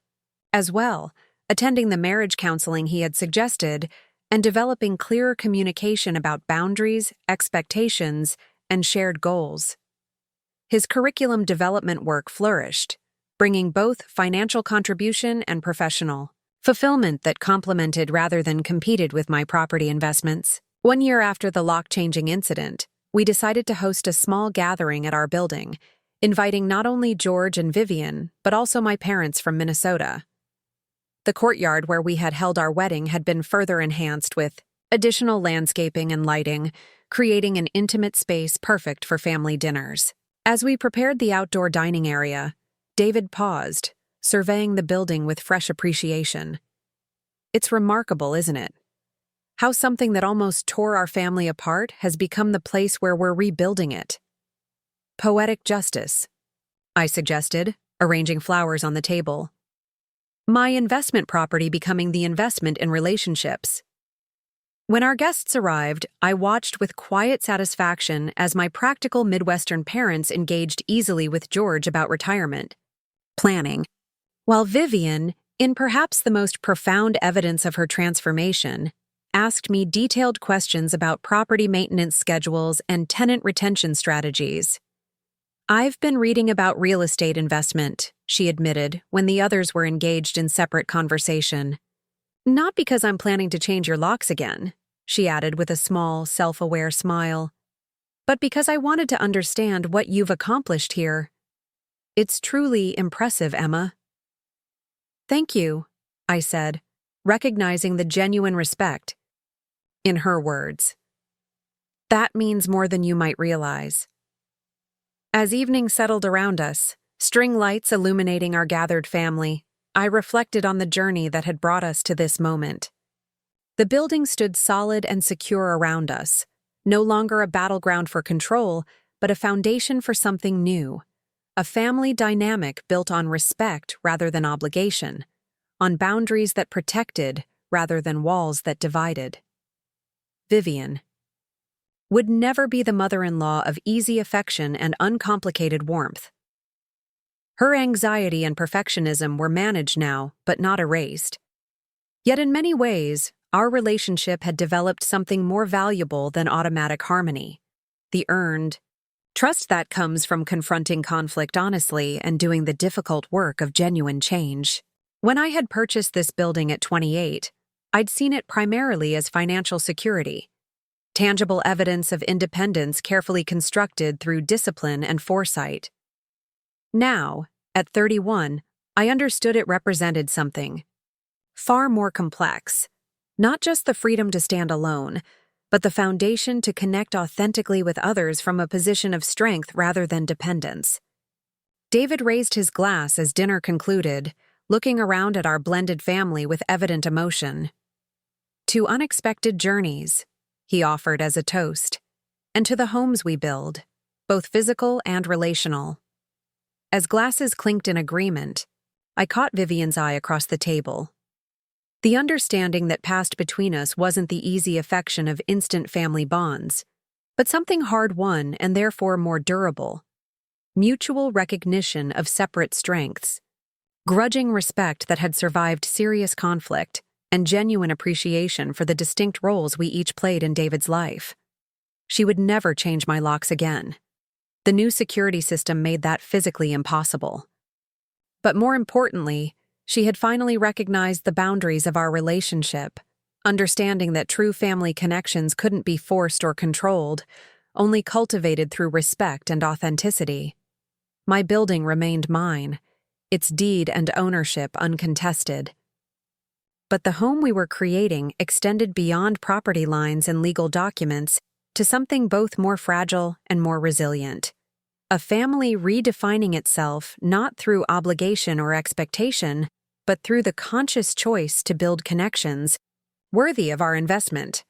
as well, attending the marriage counseling he had suggested and developing clearer communication about boundaries, expectations, and shared goals. His curriculum development work flourished, bringing both financial contribution and professional fulfillment that complemented rather than competed with my property investments. 1 year after the lock-changing incident, we decided to host a small gathering at our building, inviting not only George and Vivian, but also my parents from Minnesota. The courtyard where we had held our wedding had been further enhanced with additional landscaping and lighting, creating an intimate space perfect for family dinners. As we prepared the outdoor dining area, David paused, surveying the building with fresh appreciation. "It's remarkable, isn't it? How something that almost tore our family apart has become the place where we're rebuilding it." "Poetic justice," I suggested, arranging flowers on the table. "My investment property becoming the investment in relationships." When our guests arrived, I watched with quiet satisfaction as my practical Midwestern parents engaged easily with George about retirement planning, while Vivian, in perhaps the most profound evidence of her transformation, asked me detailed questions about property maintenance schedules and tenant retention strategies. "I've been reading about real estate investment," she admitted when the others were engaged in separate conversation. "Not because I'm planning to change your locks again," she added with a small, self-aware smile, "but because I wanted to understand what you've accomplished here. It's truly impressive, Emma." "Thank you," I said, recognizing the genuine respect in her words. "That means more than you might realize." As evening settled around us, string lights illuminating our gathered family, I reflected on the journey that had brought us to this moment. The building stood solid and secure around us, no longer a battleground for control, but a foundation for something new. A family dynamic built on respect rather than obligation, on boundaries that protected rather than walls that divided. Vivian would never be the mother-in-law of easy affection and uncomplicated warmth. Her anxiety and perfectionism were managed now, but not erased. Yet in many ways, our relationship had developed something more valuable than automatic harmony: the earned trust that comes from confronting conflict honestly and doing the difficult work of genuine change. When I had purchased this building at 28, I'd seen it primarily as financial security, tangible evidence of independence carefully constructed through discipline and foresight. Now, at 31, I understood it represented something far more complex, not just the freedom to stand alone, but the foundation to connect authentically with others from a position of strength rather than dependence. David raised his glass as dinner concluded, looking around at our blended family with evident emotion. "To unexpected journeys," he offered as a toast, "and to the homes we build, both physical and relational." As glasses clinked in agreement, I caught Vivian's eye across the table. The understanding that passed between us wasn't the easy affection of instant family bonds, but something hard-won and therefore more durable. Mutual recognition of separate strengths, grudging respect that had survived serious conflict, and genuine appreciation for the distinct roles we each played in David's life. She would never change my locks again. The new security system made that physically impossible. But more importantly, she had finally recognized the boundaries of our relationship, understanding that true family connections couldn't be forced or controlled, only cultivated through respect and authenticity. My building remained mine, its deed and ownership uncontested. But the home we were creating extended beyond property lines and legal documents to something both more fragile and more resilient. A family redefining itself not through obligation or expectation, but through the conscious choice to build connections worthy of our investment.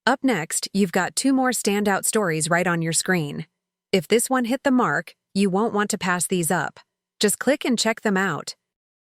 Up next, you've got 2 more standout stories right on your screen. If this one hit the mark, you won't want to pass these up. Just click and check them out.